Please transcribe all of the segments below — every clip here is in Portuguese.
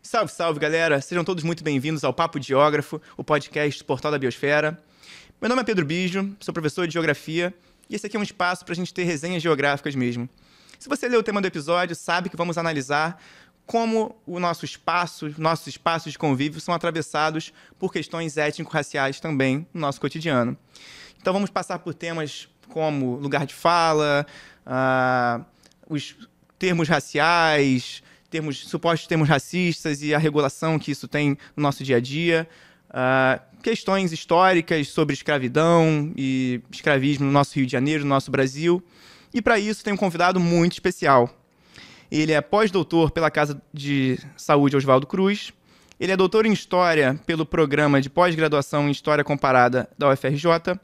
Salve, salve, galera! Sejam todos muito bem-vindos ao Papo de Geógrafo, o podcast do Portal da Biosfera. Meu nome é Pedro Bijo, sou professor de Geografia e esse aqui é um espaço para a gente ter resenhas geográficas mesmo. Se você leu o tema do episódio, sabe que vamos analisar como nossos espaços de convívio são atravessados por questões étnico-raciais também no nosso cotidiano. Então vamos passar por temas como lugar de fala, os termos raciais, supostos termos racistas e a regulação que isso tem no nosso dia a dia, questões históricas sobre escravidão e escravismo no nosso Rio de Janeiro, no nosso Brasil. E para isso tem um convidado muito especial. Ele é pós-doutor pela Casa de Saúde Oswaldo Cruz, ele é doutor em História pelo Programa de Pós-Graduação em História Comparada da UFRJ,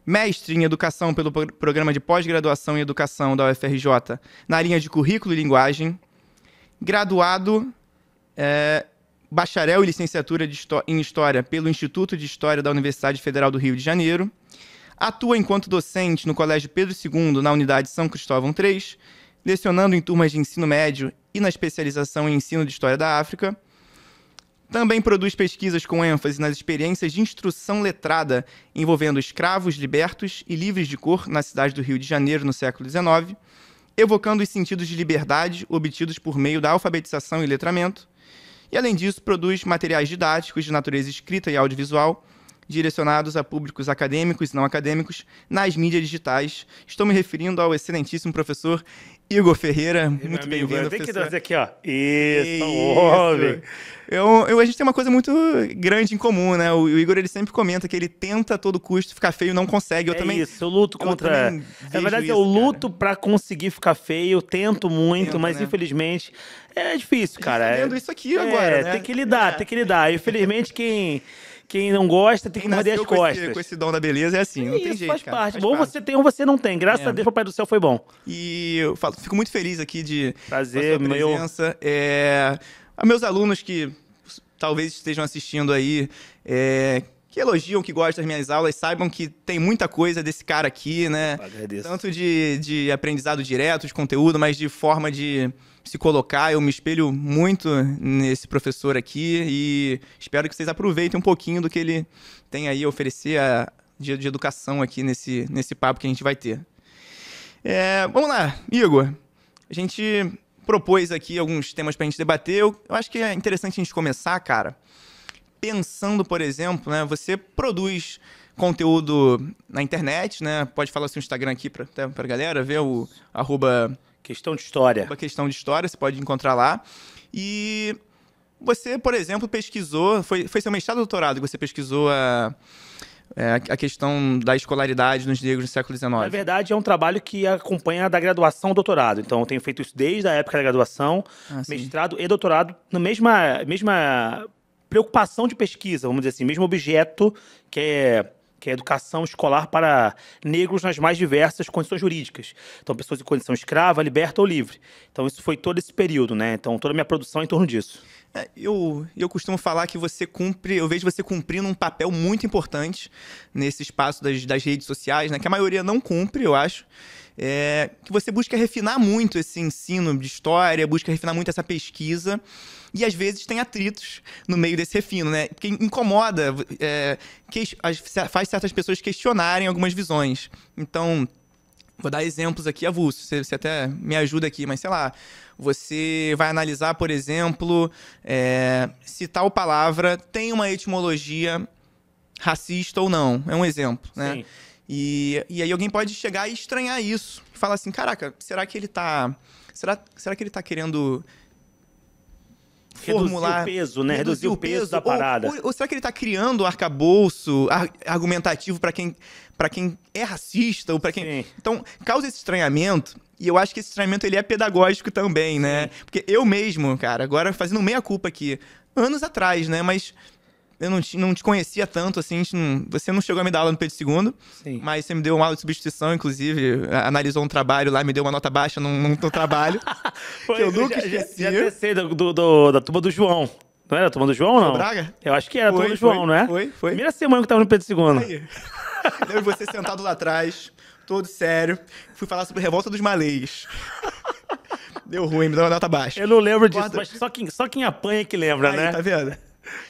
mestre em Educação pelo Programa de Pós-Graduação em Educação da UFRJ na linha de Currículo e Linguagem, graduado, bacharel e licenciatura em História pelo Instituto de História da Universidade Federal do Rio de Janeiro, atua enquanto docente no Colégio Pedro II, na Unidade São Cristóvão III, lecionando em turmas de ensino médio e na especialização em ensino de História da África. Também produz pesquisas com ênfase nas experiências de instrução letrada envolvendo escravos libertos e livres de cor na cidade do Rio de Janeiro no século XIX, evocando os sentidos de liberdade obtidos por meio da alfabetização e letramento. E, além disso, produz materiais didáticos de natureza escrita e audiovisual, direcionados a públicos acadêmicos e não acadêmicos nas mídias digitais. Estou me referindo ao excelentíssimo professor Igor Ferreira. Muito bem-vindo, Tem professor. que trazer aqui, ó. Isso, homem. A gente tem uma coisa muito grande em comum, né? O Igor, ele sempre comenta que ele tenta a todo custo ficar feio e não consegue. Eu luto contra... Na verdade, eu luto pra conseguir ficar feio, tento muito, mas né? Infelizmente é difícil, cara. Tá vendo isso aqui agora, né? Tem que lidar. Infelizmente, quem não gosta tem que morder as costas. Com esse dom da beleza é assim, não tem jeito, faz cara. parte. Ou você tem ou você não tem. Graças a Deus, o Papai do Céu foi bom. E eu fico muito feliz aqui de prazer, com a sua presença. A meus alunos que talvez estejam assistindo aí, que elogiam, que gostam das minhas aulas, saibam que tem muita coisa desse cara aqui, né? Agradeço. Tanto de aprendizado direto, de conteúdo, mas de forma de se colocar. Eu me espelho muito nesse professor aqui e espero que vocês aproveitem um pouquinho do que ele tem aí a oferecer de educação aqui nesse papo que a gente vai ter. Vamos lá, Igor. A gente propôs aqui alguns temas para a gente debater. Eu acho que é interessante a gente começar, cara, pensando, por exemplo, né, você produz conteúdo na internet, né? Pode falar seu Instagram aqui para a galera ver, o Questão de História. Questão de História, você pode encontrar lá. E você, por exemplo, pesquisou, foi seu mestrado ou doutorado que você pesquisou a questão da escolaridade nos negros no século XIX? Na verdade, é um trabalho que acompanha da graduação ao doutorado. Então, eu tenho feito isso desde a época da graduação, mestrado e doutorado, na mesma preocupação de pesquisa, vamos dizer assim, mesmo objeto, que é educação escolar para negros nas mais diversas condições jurídicas. Então, pessoas em condição escrava, liberta ou livre. Então, isso foi todo esse período, né? Então, toda a minha produção é em torno disso. Eu costumo falar que eu vejo você cumprindo um papel muito importante nesse espaço das redes sociais, né? Que a maioria não cumpre, eu acho. Que você busca refinar muito esse ensino de história, busca refinar muito essa pesquisa, e às vezes tem atritos no meio desse refino, né? Que incomoda, faz certas pessoas questionarem algumas visões. Então, vou dar exemplos aqui avulsos, você até me ajuda aqui, mas sei lá, você vai analisar, por exemplo, se tal palavra tem uma etimologia racista ou não. É um exemplo, né? Sim. E aí alguém pode chegar e estranhar isso. E falar assim, caraca, será que ele tá querendo formular... Reduzir o peso, né? Reduzir o peso da parada. Ou será que ele tá criando um arcabouço argumentativo para quem é racista ou para quem... Sim. Então, causa esse estranhamento. E eu acho que esse estranhamento ele é pedagógico também, né? Porque eu mesmo, cara, agora fazendo meia-culpa aqui, anos atrás, né? Mas eu não te conhecia tanto, assim, você não chegou a me dar aula no Pedro II, Sim. mas você me deu uma aula de substituição, inclusive, analisou um trabalho lá, me deu uma nota baixa num trabalho, que eu nunca esqueci. Já sei da turma do João. Não era a turma do João, não? Braga? Eu acho que era a turma do João, não é? Foi. Primeira semana que eu tava no Pedro II. Aí. Eu e você sentado lá atrás, todo sério, fui falar sobre a Revolta dos Malês. Deu ruim, me deu uma nota baixa. Eu não lembro disso, mas só quem apanha que lembra, Aí, né? tá vendo?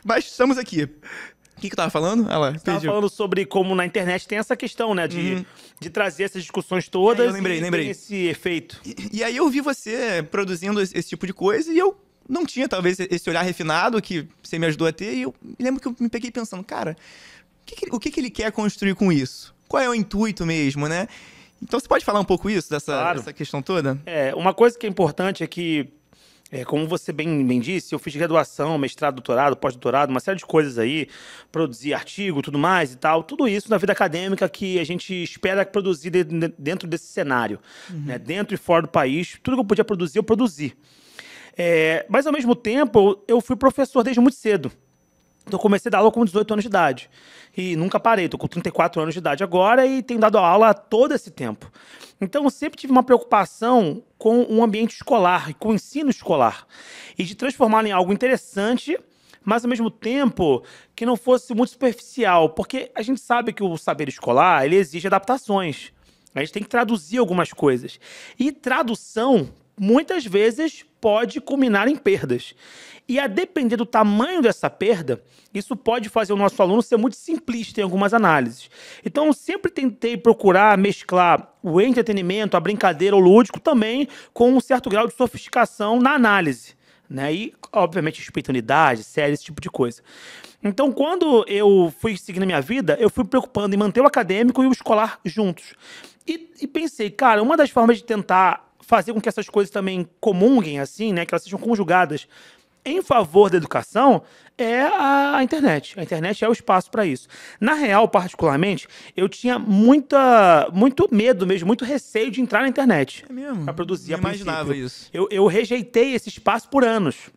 Mas estamos aqui. O que eu tava falando? Tava falando sobre como na internet tem essa questão, né? De trazer essas discussões todas. Eu lembrei. Tem esse efeito. E aí eu vi você produzindo esse tipo de coisa e eu não tinha, talvez, esse olhar refinado que você me ajudou a ter. E eu lembro que eu me peguei pensando, cara, o que ele quer construir com isso? Qual é o intuito mesmo, né? Então você pode falar um pouco isso, dessa questão toda? Uma coisa que é importante é que, como você bem disse, eu fiz graduação, mestrado, doutorado, pós-doutorado, uma série de coisas aí, produzi artigo, tudo mais e tal, tudo isso na vida acadêmica que a gente espera produzir dentro desse cenário, né? Dentro e fora do país, tudo que eu podia produzir, eu produzi. Mas, ao mesmo tempo, eu fui professor desde muito cedo. Então, eu comecei a dar aula com 18 anos de idade. E nunca parei. Estou com 34 anos de idade agora e tenho dado aula todo esse tempo. Então, eu sempre tive uma preocupação com o ambiente escolar, com o ensino escolar. E de transformá-lo em algo interessante, mas, ao mesmo tempo, que não fosse muito superficial. Porque a gente sabe que o saber escolar, ele exige adaptações. A gente tem que traduzir algumas coisas. E tradução, muitas vezes, pode culminar em perdas. E a depender do tamanho dessa perda, isso pode fazer o nosso aluno ser muito simplista em algumas análises. Então, eu sempre tentei procurar mesclar o entretenimento, a brincadeira, o lúdico, também com um certo grau de sofisticação na análise, né? E, obviamente, respeito à unidade, série, esse tipo de coisa. Então, quando eu fui seguindo a minha vida, eu fui me preocupando em manter o acadêmico e o escolar juntos. E pensei, cara, uma das formas de tentar fazer com que essas coisas também comunguem, assim, né? Que elas sejam conjugadas em favor da educação, é a internet. A internet é o espaço para isso. Na real, particularmente, eu tinha muito medo mesmo, muito receio de entrar na internet. É mesmo? Para produzir. Eu imaginava isso. Eu rejeitei esse espaço por anos.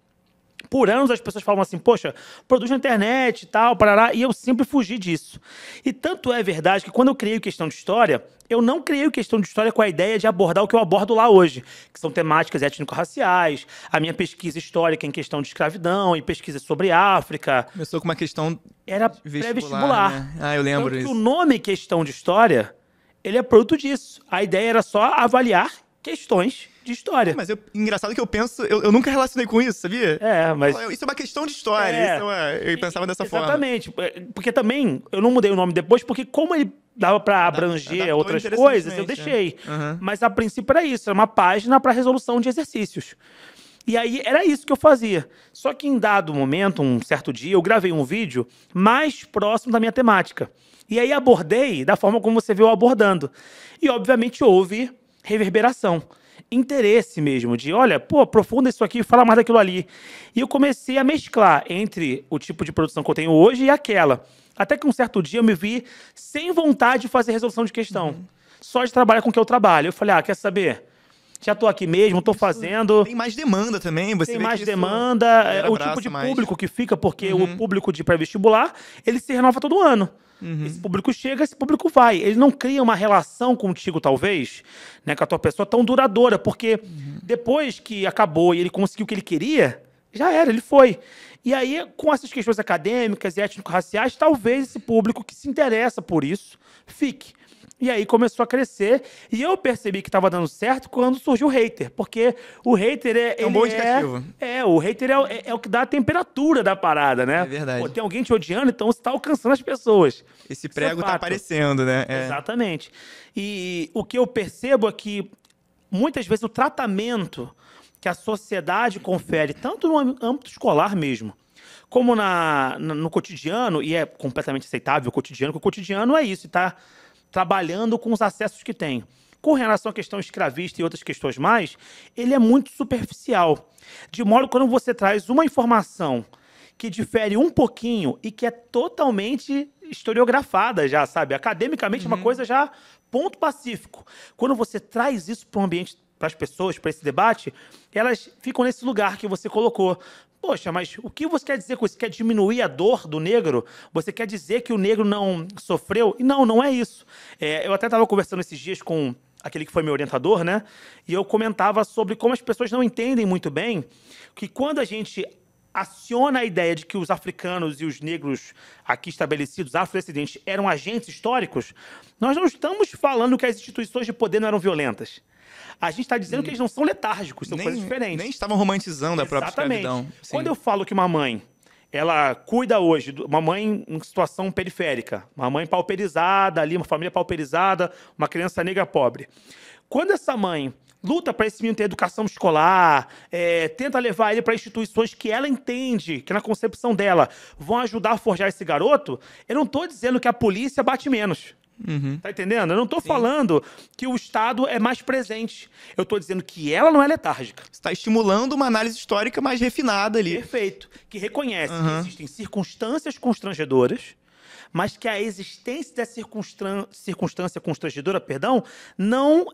Por anos as pessoas falam assim, poxa, produz na internet e tal, parará, e eu sempre fugi disso. E tanto é verdade que quando eu criei o Questão de História, eu não criei o Questão de História com a ideia de abordar o que eu abordo lá hoje, que são temáticas étnico-raciais, a minha pesquisa histórica em questão de escravidão e pesquisa sobre África. Começou com uma questão era pré-vestibular. Né? Ah, eu lembro disso. disso. O nome Questão de História, ele é produto disso. A ideia era só avaliar questões de história. Mas engraçado que eu penso, eu nunca relacionei com isso, sabia? Mas... Isso é uma questão de história, eu pensava dessa forma. Exatamente, porque também eu não mudei o nome depois, porque como ele dava para abranger outras coisas, eu deixei. Mas a princípio era isso, era uma página para resolução de exercícios. E aí era isso que eu fazia. Só que em dado momento, um certo dia, eu gravei um vídeo mais próximo da minha temática. E aí abordei da forma como você viu abordando. E obviamente houve reverberação. Interesse mesmo, de olha, pô, aprofunda isso aqui, fala mais daquilo ali. E eu comecei a mesclar entre o tipo de produção que eu tenho hoje e aquela. Até que um certo dia eu me vi sem vontade de fazer resolução de questão. Só de trabalhar com o que eu trabalho. Eu falei, quer saber? Já tô aqui mesmo, tô fazendo. Tem mais demanda também, você tem vê mais que demanda, o tipo de público que fica, porque o público de pré-vestibular, ele se renova todo ano. Esse público chega, esse público vai. Ele não cria uma relação contigo, talvez, né, com a tua pessoa tão duradoura, porque depois que acabou e ele conseguiu o que ele queria, já era, ele foi. E aí, com essas questões acadêmicas e étnico-raciais, talvez esse público que se interessa por isso fique. E aí começou a crescer, e eu percebi que estava dando certo quando surgiu o hater, porque o hater é um bom indicativo. O hater é o que dá a temperatura da parada, né? É verdade. Pô, tem alguém te odiando, então você está alcançando as pessoas. Esse prego está aparecendo, né? Exatamente. E o que eu percebo é que, muitas vezes, o tratamento que a sociedade confere, tanto no âmbito escolar mesmo, como no cotidiano, e é completamente aceitável o cotidiano, porque o cotidiano é isso, tá trabalhando com os acessos que tem. Com relação à questão escravista e outras questões mais, ele é muito superficial. De modo que quando você traz uma informação que difere um pouquinho e que é totalmente historiografada já, sabe? Academicamente é uma coisa já ponto pacífico. Quando você traz isso para um ambiente, para as pessoas, para esse debate, elas ficam nesse lugar que você colocou. Poxa, mas o que você quer dizer com isso? Quer diminuir a dor do negro? Você quer dizer que o negro não sofreu? E não é isso. Eu até estava conversando esses dias com aquele que foi meu orientador, né? E eu comentava sobre como as pessoas não entendem muito bem que quando a gente aciona a ideia de que os africanos e os negros aqui estabelecidos, afrodescendentes, eram agentes históricos, nós não estamos falando que as instituições de poder não eram violentas. A gente está dizendo que eles não são letárgicos, são coisas diferentes. Nem estavam romantizando a própria escravidão. Sim. Quando eu falo que uma mãe, ela cuida hoje, uma mãe em situação periférica, uma mãe pauperizada ali, uma família pauperizada, uma criança negra pobre. Quando essa mãe luta para esse menino ter educação escolar, tenta levar ele para instituições que ela entende, que na concepção dela vão ajudar a forjar esse garoto, eu não estou dizendo que a polícia bate menos. Tá entendendo? Eu não tô falando que o Estado é mais presente. Eu tô dizendo que ela não é letárgica. Você está estimulando uma análise histórica mais refinada ali. Perfeito. Que reconhece que existem circunstâncias constrangedoras, mas que a existência da circunstância constrangedora, não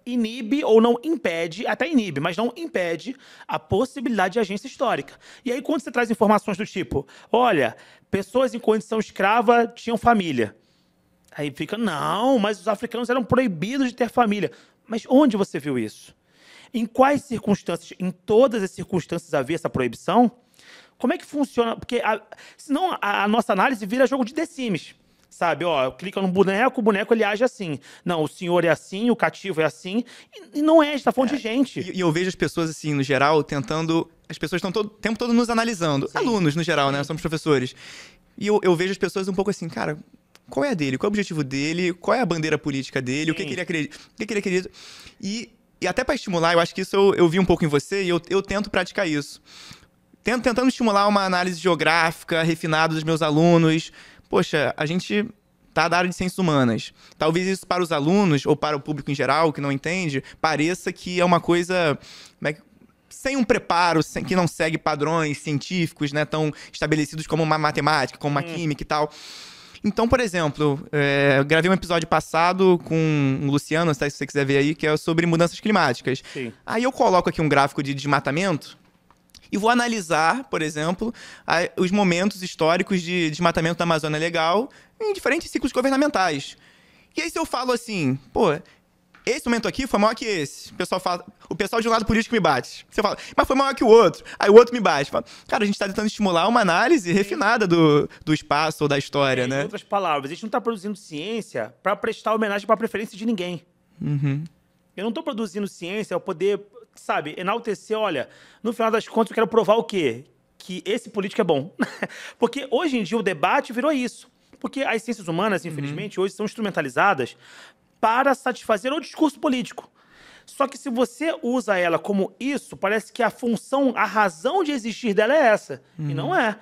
inibe ou não impede, até inibe, mas não impede a possibilidade de agência histórica. E aí, quando você traz informações do tipo, olha, pessoas em condição escrava tinham família. Aí fica, não, mas os africanos eram proibidos de ter família. Mas onde você viu isso? Em quais circunstâncias? Em todas as circunstâncias havia essa proibição? Como é que funciona? Porque senão a nossa análise vira jogo de The Sims. Sabe, clica no boneco, o boneco ele age assim. Não, o senhor é assim, o cativo é assim. E não é, a gente tá falando de gente. E eu vejo as pessoas, assim, no geral, tentando... As pessoas estão o tempo todo nos analisando. Sim. Alunos, no geral, né? Somos professores. E eu vejo as pessoas um pouco assim, cara... Qual é a dele? Qual é o objetivo dele? Qual é a bandeira política dele? O que ele acredita? E até para estimular, eu acho que isso eu vi um pouco em você e eu tento praticar isso. Tentando estimular uma análise geográfica refinada dos meus alunos. Poxa, a gente tá da área de ciências humanas. Talvez isso para os alunos ou para o público em geral, que não entende, pareça que é uma coisa... sem um preparo, que não segue padrões científicos, né, tão estabelecidos como uma matemática, como uma química e tal. Então, por exemplo, eu gravei um episódio passado com o Luciano, se você quiser ver aí, que é sobre mudanças climáticas. Sim. Aí eu coloco aqui um gráfico de desmatamento e vou analisar, por exemplo, os momentos históricos de desmatamento da Amazônia Legal em diferentes ciclos governamentais. E aí se eu falo assim, pô... Esse momento aqui foi maior que esse. O pessoal de um lado político me bate. Você fala, mas foi maior que o outro. Aí o outro me bate. Fala, cara, a gente está tentando estimular uma análise refinada do espaço ou da história, né? Em outras palavras, a gente não está produzindo ciência para prestar homenagem para a preferência de ninguém. Eu não estou produzindo ciência para poder, sabe, enaltecer, olha, no final das contas eu quero provar o quê? Que esse político é bom. Porque hoje em dia o debate virou isso. Porque as ciências humanas, infelizmente, hoje são instrumentalizadas para satisfazer o discurso político. Só que se você usa ela como isso, parece que a função, a razão de existir dela é essa. E não é.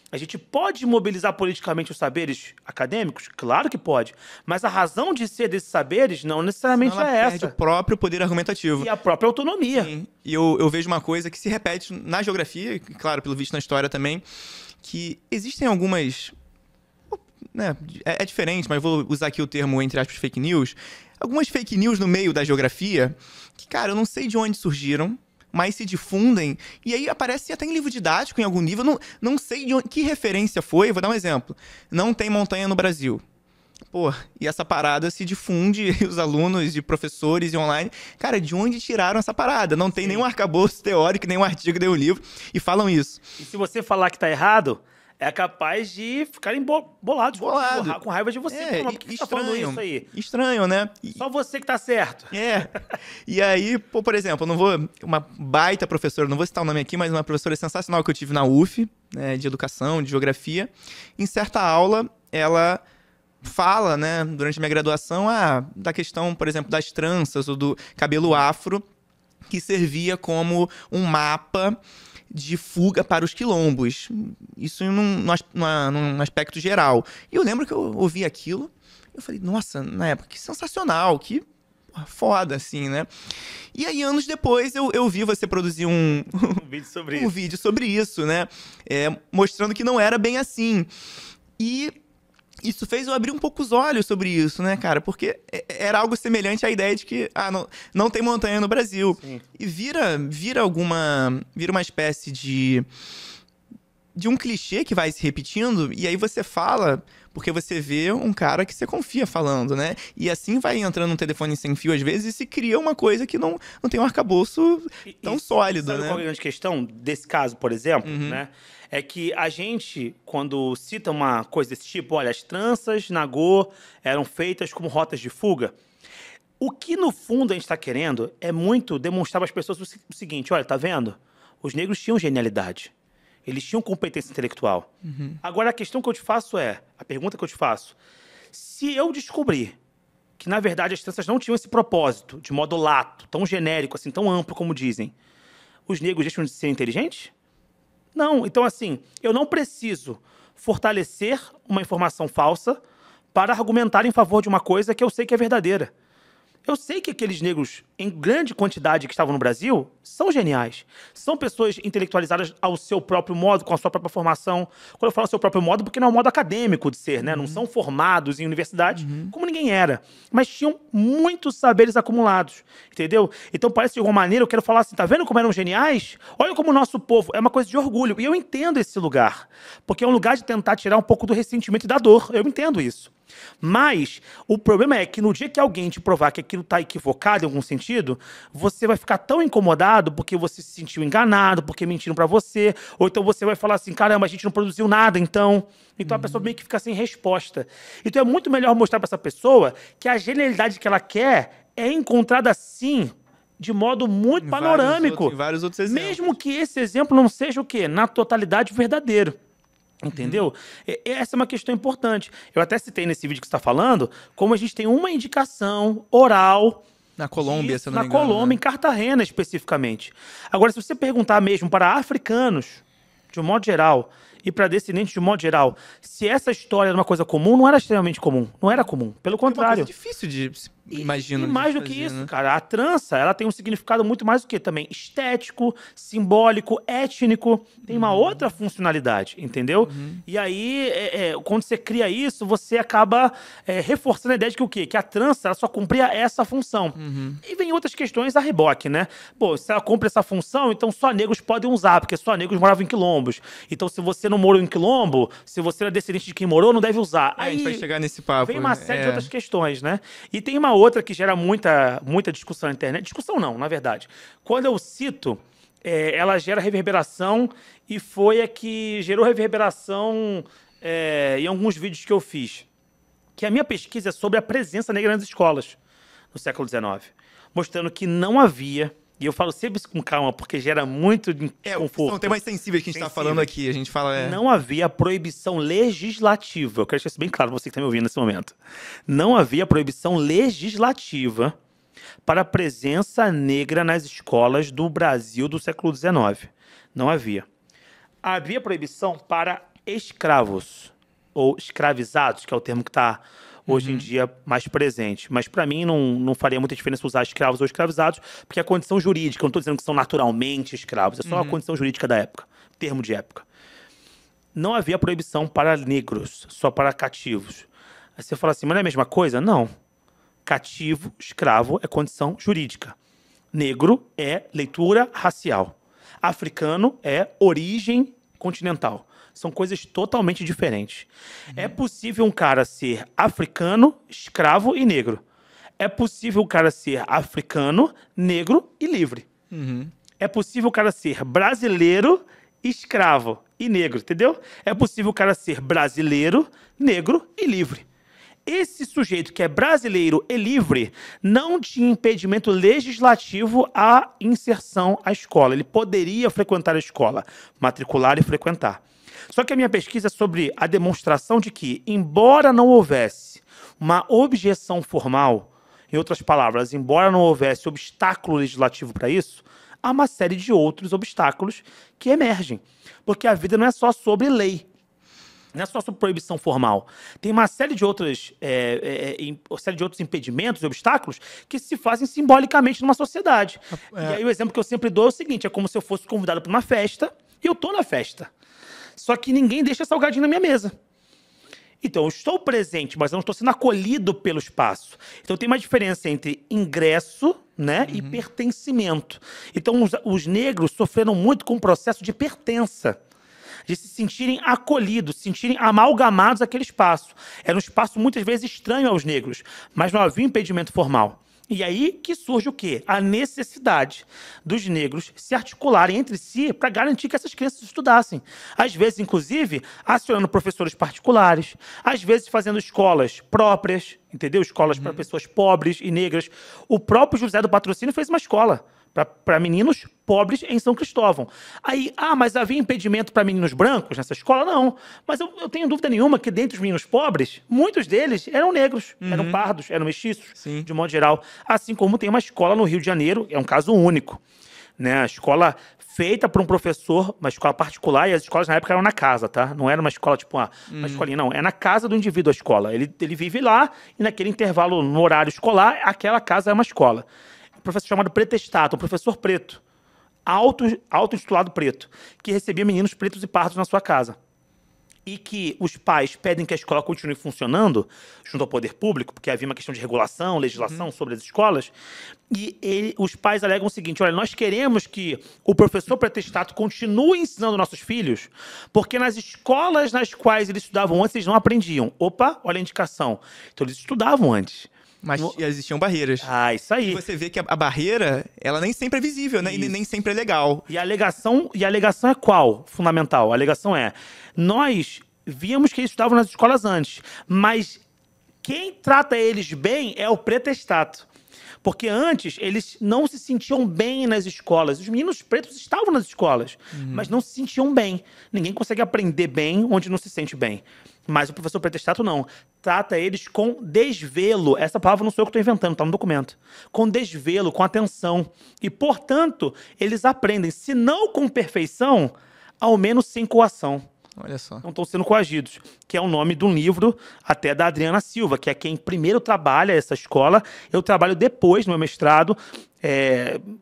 A gente pode mobilizar politicamente os saberes acadêmicos? Claro que pode. Mas a razão de ser desses saberes não necessariamente é essa. Perde o próprio poder argumentativo. E a própria autonomia. Sim. E eu vejo uma coisa que se repete na geografia, e claro, pelo visto na história também, que existem algumas... Né, é diferente, mas vou usar aqui o termo, entre aspas, fake news. Algumas fake news no meio da geografia que, cara, eu não sei de onde surgiram, mas se difundem. E aí aparece até em livro didático, em algum nível. Não sei de onde, que referência foi. Vou dar um exemplo. Não tem montanha no Brasil. Pô, e essa parada se difunde, os alunos e professores e online. Cara, de onde tiraram essa parada? Não tem nenhum arcabouço teórico, nenhum artigo, nenhum livro. E falam isso. E se você falar que tá errado... é capaz de ficarem bolados. Com raiva de você. Por que você tá falando isso aí? Estranho, né? Só você que tá certo. E aí, por exemplo, eu não vou... Uma baita professora, não vou citar o nome aqui, mas uma professora sensacional que eu tive na UF, né, de educação, de geografia. Em certa aula, ela fala, né, durante a minha graduação, da questão, por exemplo, das tranças ou do cabelo afro, que servia como um mapa de fuga para os quilombos. Isso num aspecto geral. E eu lembro que eu ouvi aquilo, eu falei, nossa, na época, que sensacional, que foda, assim, né? E aí, anos depois, eu vi você produzir um vídeo sobre isso, né? Mostrando que não era bem assim. E isso fez eu abrir um pouco os olhos sobre isso, né, cara? Porque era algo semelhante à ideia de que não tem montanha no Brasil. Sim. E vira uma espécie de um clichê que vai se repetindo, e aí você fala porque você vê um cara que você confia falando, né? E assim vai entrando um telefone sem fio às vezes e se cria uma coisa que não tem um arcabouço tão sólido, sabe, né? Qual é a grande questão desse caso, por exemplo, né? É que a gente, quando cita uma coisa desse tipo, olha, as tranças Nagô eram feitas como rotas de fuga, O que, no fundo, a gente está querendo é muito demonstrar para as pessoas o seguinte, olha, tá vendo? Os negros tinham genialidade. Eles tinham competência intelectual. Agora, a questão que eu te faço a pergunta que eu te faço, se eu descobrir que, na verdade, as tranças não tinham esse propósito, de modo lato, tão genérico, assim, tão amplo como dizem, os negros deixam de ser inteligentes? Não. Então, assim, eu não preciso fortalecer uma informação falsa para argumentar em favor de uma coisa que eu sei que é verdadeira. Eu sei que aqueles negros, em grande quantidade que estavam no Brasil, são geniais. São pessoas intelectualizadas ao seu próprio modo, com a sua própria formação. Quando eu falo ao seu próprio modo, porque não é um modo acadêmico de ser, né? Não são formados em universidade, como ninguém era. Mas tinham muitos saberes acumulados, entendeu? Então parece de alguma maneira, eu quero falar assim, tá vendo como eram geniais? Olha como o nosso povo é uma coisa de orgulho. E eu entendo esse lugar, porque é um lugar de tentar tirar um pouco do ressentimento e da dor. Eu entendo isso. Mas o problema é que no dia que alguém te provar que aquilo está equivocado em algum sentido, você vai ficar tão incomodado porque você se sentiu enganado, porque mentiram para você, ou então você vai falar assim, caramba, a gente não produziu nada, então a pessoa meio que fica sem resposta. Então é muito melhor mostrar para essa pessoa que a genialidade que ela quer é encontrada sim, de modo muito panorâmico. Em vários outros exemplos. Mesmo que esse exemplo não seja o quê? Na totalidade verdadeiro. Entendeu? Essa é uma questão importante. Eu até citei nesse vídeo que você está falando, como a gente tem uma indicação oral na Colômbia, se eu não me na engano. Colômbia, né? em Cartagena especificamente. Agora, se você perguntar mesmo para africanos, de um modo geral, e para descendentes de um modo geral, se essa história era uma coisa comum, não era extremamente comum. Não era comum. Pelo É uma contrário. coisa difícil de imaginar. E mais do que isso, cara, a trança, ela tem um significado muito mais do que também estético, simbólico, étnico, tem uma outra funcionalidade, entendeu? E aí, quando você cria isso, você acaba reforçando a ideia de que o quê? Que a trança, ela só cumpria essa função. E vem outras questões a reboque, né? Pô, se ela cumpre essa função, então só negros podem usar, porque só negros moravam em quilombos. Então, se você não morou em quilombo, se você era descendente de quem morou, não deve usar. Aí, a gente vai chegar nesse papo. Vem uma série de outras questões, né? E tem uma outra que gera muita discussão na internet. Discussão não, na verdade. Quando eu cito, ela gera reverberação e foi a que gerou reverberação em alguns vídeos que eu fiz. Que a minha pesquisa é sobre a presença negra nas escolas no século XIX. Mostrando que não havia... E eu falo sempre isso com calma, porque gera muito desconforto. São temas sensíveis que a gente está falando aqui. A gente fala... Não havia proibição legislativa. Eu quero deixar isso bem claro para você que está me ouvindo nesse momento. Não havia proibição legislativa para a presença negra nas escolas do Brasil do século XIX. Não havia. Havia proibição para escravos, ou escravizados, que é o termo que está... hoje em dia mais presente. Mas para mim não faria muita diferença usar escravos ou escravizados, porque a condição jurídica, eu não estou dizendo que são naturalmente escravos, é só a condição jurídica da época, termo de época. Não havia proibição para negros, só para cativos. Aí você fala assim, mas não é a mesma coisa? Não. Cativo, escravo é condição jurídica. Negro é leitura racial. Africano é origem continental. São coisas totalmente diferentes. É possível um cara ser africano, escravo e negro. É possível o cara ser africano, negro e livre. É possível o cara ser brasileiro, escravo e negro, entendeu? É possível o cara ser brasileiro, negro e livre. Esse sujeito que é brasileiro e livre não tinha impedimento legislativo à inserção à escola. Ele poderia frequentar a escola, matricular e frequentar. Só que a minha pesquisa é sobre a demonstração de que, embora não houvesse uma objeção formal, em outras palavras, embora não houvesse obstáculo legislativo para isso, há uma série de outros obstáculos que emergem. Porque a vida não é só sobre lei, não é só sobre proibição formal. Tem uma série de outros impedimentos e obstáculos que se fazem simbolicamente numa sociedade. E aí o exemplo que eu sempre dou é o seguinte, é como se eu fosse convidado para uma festa e eu estou na festa. Só que ninguém deixa salgadinho na minha mesa. Então, eu estou presente, mas eu não estou sendo acolhido pelo espaço. Então, tem uma diferença entre ingresso, né, e pertencimento. Então, os negros sofreram muito com o processo de pertença. De se sentirem acolhidos, se sentirem amalgamados àquele espaço. Era um espaço, muitas vezes, estranho aos negros, mas não havia impedimento formal. E aí que surge o quê? A necessidade dos negros se articularem entre si para garantir que essas crianças estudassem. Às vezes, inclusive, acionando professores particulares, às vezes fazendo escolas próprias, entendeu? Escolas para pessoas pobres e negras. O próprio José do Patrocínio fez uma escola para meninos pobres em São Cristóvão. Aí, mas havia impedimento para meninos brancos nessa escola? Não. Mas eu tenho dúvida nenhuma que dentre os meninos pobres, muitos deles eram negros, eram pardos, eram mestiços, de modo geral. Assim como tem uma escola no Rio de Janeiro, é um caso único, né? A escola feita por um professor, uma escola particular, e as escolas na época eram na casa, tá? Não era uma escola tipo uma escolinha, não. É na casa do indivíduo a escola. Ele vive lá e naquele intervalo, no horário escolar, aquela casa é uma escola. Um professor chamado Pretestato, um professor preto, auto-intitulado preto, que recebia meninos pretos e pardos na sua casa. E que os pais pedem que a escola continue funcionando junto ao poder público, porque havia uma questão de regulação, legislação sobre as escolas, e os pais alegam o seguinte: olha, nós queremos que o professor pretestado continue ensinando nossos filhos, porque nas escolas nas quais eles estudavam antes, eles não aprendiam. Opa, olha a indicação. Então eles estudavam antes. Mas existiam barreiras. Isso aí. E você vê que a barreira, ela nem sempre é visível, né? E nem sempre é legal. E a alegação é qual? Fundamental. A alegação é: nós víamos que eles estudavam nas escolas antes, mas quem trata eles bem é o pretestado. Porque antes eles não se sentiam bem nas escolas. Os meninos pretos estavam nas escolas, mas não se sentiam bem. Ninguém consegue aprender bem onde não se sente bem. Mas o professor pretestado não. Trata eles com desvelo. Essa palavra não sou eu que estou inventando, está no documento. Com desvelo, com atenção. E, portanto, eles aprendem, se não com perfeição, ao menos sem coação. Olha só. Não estão sendo coagidos. Que é o nome de um livro até da Adriana Silva, que é quem primeiro trabalha essa escola. Eu trabalho depois, no meu mestrado,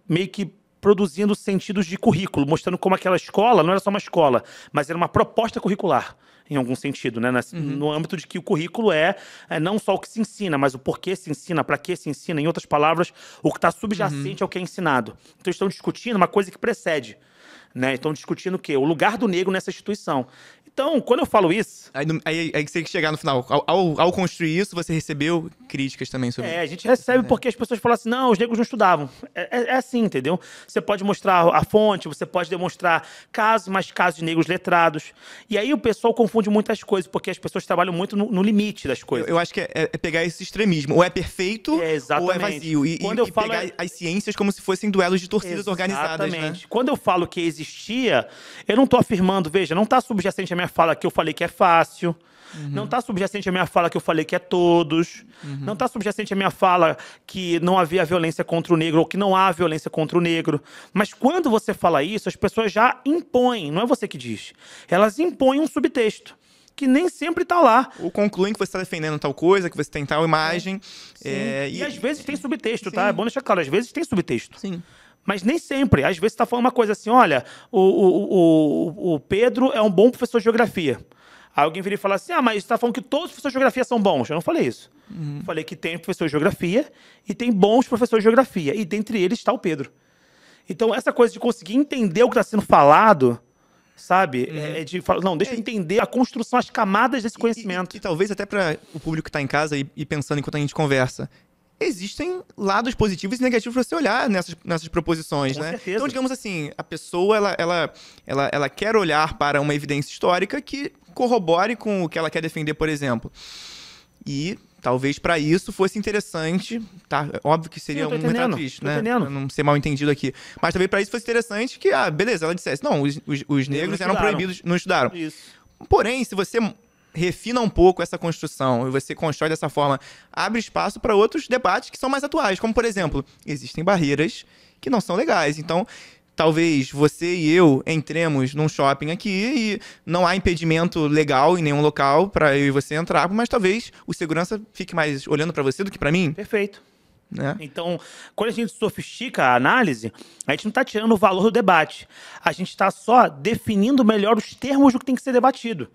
meio que produzindo sentidos de currículo, mostrando como aquela escola não era só uma escola, mas era uma proposta curricular, em algum sentido, né? No âmbito de que o currículo é não só o que se ensina, mas o porquê se ensina, para que se ensina, em outras palavras, o que está subjacente ao que é ensinado. Então, estão discutindo uma coisa que precede, né? Estão discutindo o quê? O lugar do negro nessa instituição. Então, quando eu falo isso... Aí você tem que chegar no final. Ao construir isso, você recebeu críticas também sobre... a gente recebe porque as pessoas falam assim, não, os negros não estudavam. É assim, entendeu? Você pode mostrar a fonte, você pode demonstrar mais casos de negros letrados. E aí o pessoal confunde muitas coisas, porque as pessoas trabalham muito no limite das coisas. Eu acho que é pegar esse extremismo. Ou é perfeito, ou é vazio. E pegar as ciências como se fossem duelos de torcidas organizadas, né? Quando eu falo que existia, eu não estou afirmando, veja, não está subjacente a minha fala que eu falei que é fácil, não está subjacente a minha fala que eu falei que é todos, não está subjacente a minha fala que não havia violência contra o negro ou que não há violência contra o negro. Mas quando você fala isso, as pessoas já impõem, não é você que diz, elas impõem um subtexto que nem sempre está lá. Ou concluem que você está defendendo tal coisa, que você tem tal imagem. E às vezes tem subtexto, tá? É bom deixar claro, às vezes tem subtexto. Sim. Mas nem sempre. Às vezes você está falando uma coisa assim, olha, o Pedro é um bom professor de geografia. Aí alguém vira e fala assim, mas você está falando que todos os professores de geografia são bons. Eu não falei isso. Eu falei que tem professor de geografia e tem bons professores de geografia. E dentre eles está o Pedro. Então essa coisa de conseguir entender o que está sendo falado, sabe? Deixa eu entender a construção, as camadas desse conhecimento. E talvez até para o público que está em casa e pensando enquanto a gente conversa, existem lados positivos e negativos para você olhar nessas proposições, né? Certeza. Então, digamos assim, a pessoa ela quer olhar para uma evidência histórica que corrobore com o que ela quer defender, por exemplo. E talvez para isso fosse interessante, tá? Óbvio que seria um retrato, né? Pra não ser mal entendido aqui. Mas talvez para isso fosse interessante que, beleza, ela dissesse, não, os negros eram proibidos, não estudaram. Isso. Porém, se você refina um pouco essa construção e você constrói dessa forma, abre espaço para outros debates que são mais atuais, como, por exemplo, existem barreiras que não são legais. Então, talvez você e eu entremos num shopping aqui e não há impedimento legal em nenhum local para eu e você entrar, mas talvez o segurança fique mais olhando para você do que para mim. Perfeito. Né? Então, quando a gente sofistica a análise, a gente não está tirando o valor do debate. A gente está só definindo melhor os termos do que tem que ser debatido.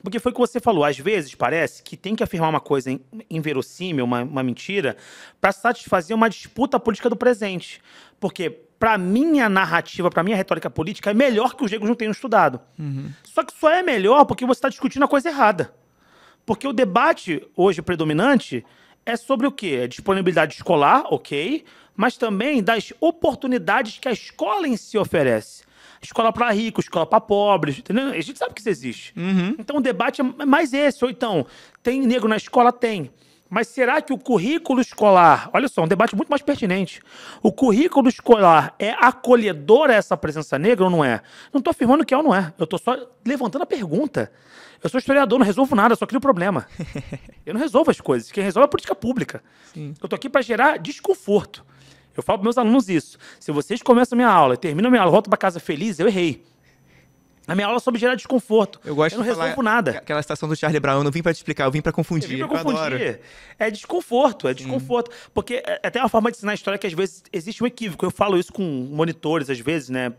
Porque foi o que você falou, às vezes parece que tem que afirmar uma coisa inverossímil, uma mentira, para satisfazer uma disputa política do presente. Porque, para minha narrativa, para minha retórica política, é melhor que os negros não tenham estudado. Só que só é melhor porque você está discutindo a coisa errada. Porque o debate hoje predominante é sobre o quê? É disponibilidade escolar, ok, mas também das oportunidades que a escola em si oferece. Escola para ricos, escola para pobres, entendeu? A gente sabe que isso existe. Então o debate é mais esse. Ou então, tem negro na escola? Tem. Mas será que o currículo escolar... Olha só, um debate muito mais pertinente. O currículo escolar é acolhedor a essa presença negra ou não é? Não estou afirmando que é ou não é. Eu estou só levantando a pergunta. Eu sou historiador, não resolvo nada, só crio problema. Eu não resolvo as coisas. Quem resolve é a política pública. Sim. Eu estou aqui para gerar desconforto. Eu falo para meus alunos isso. Se vocês começam a minha aula e terminam a minha aula, voltam para casa feliz, eu errei. A minha aula é sobre gerar desconforto. Eu não resolvo nada. Aquela citação do Charlie Brown, eu não vim para te explicar, eu vim para confundir. Eu adoro. É desconforto, é desconforto. Porque é até uma forma de ensinar a história que às vezes existe um equívoco. Eu falo isso com monitores, às vezes, né?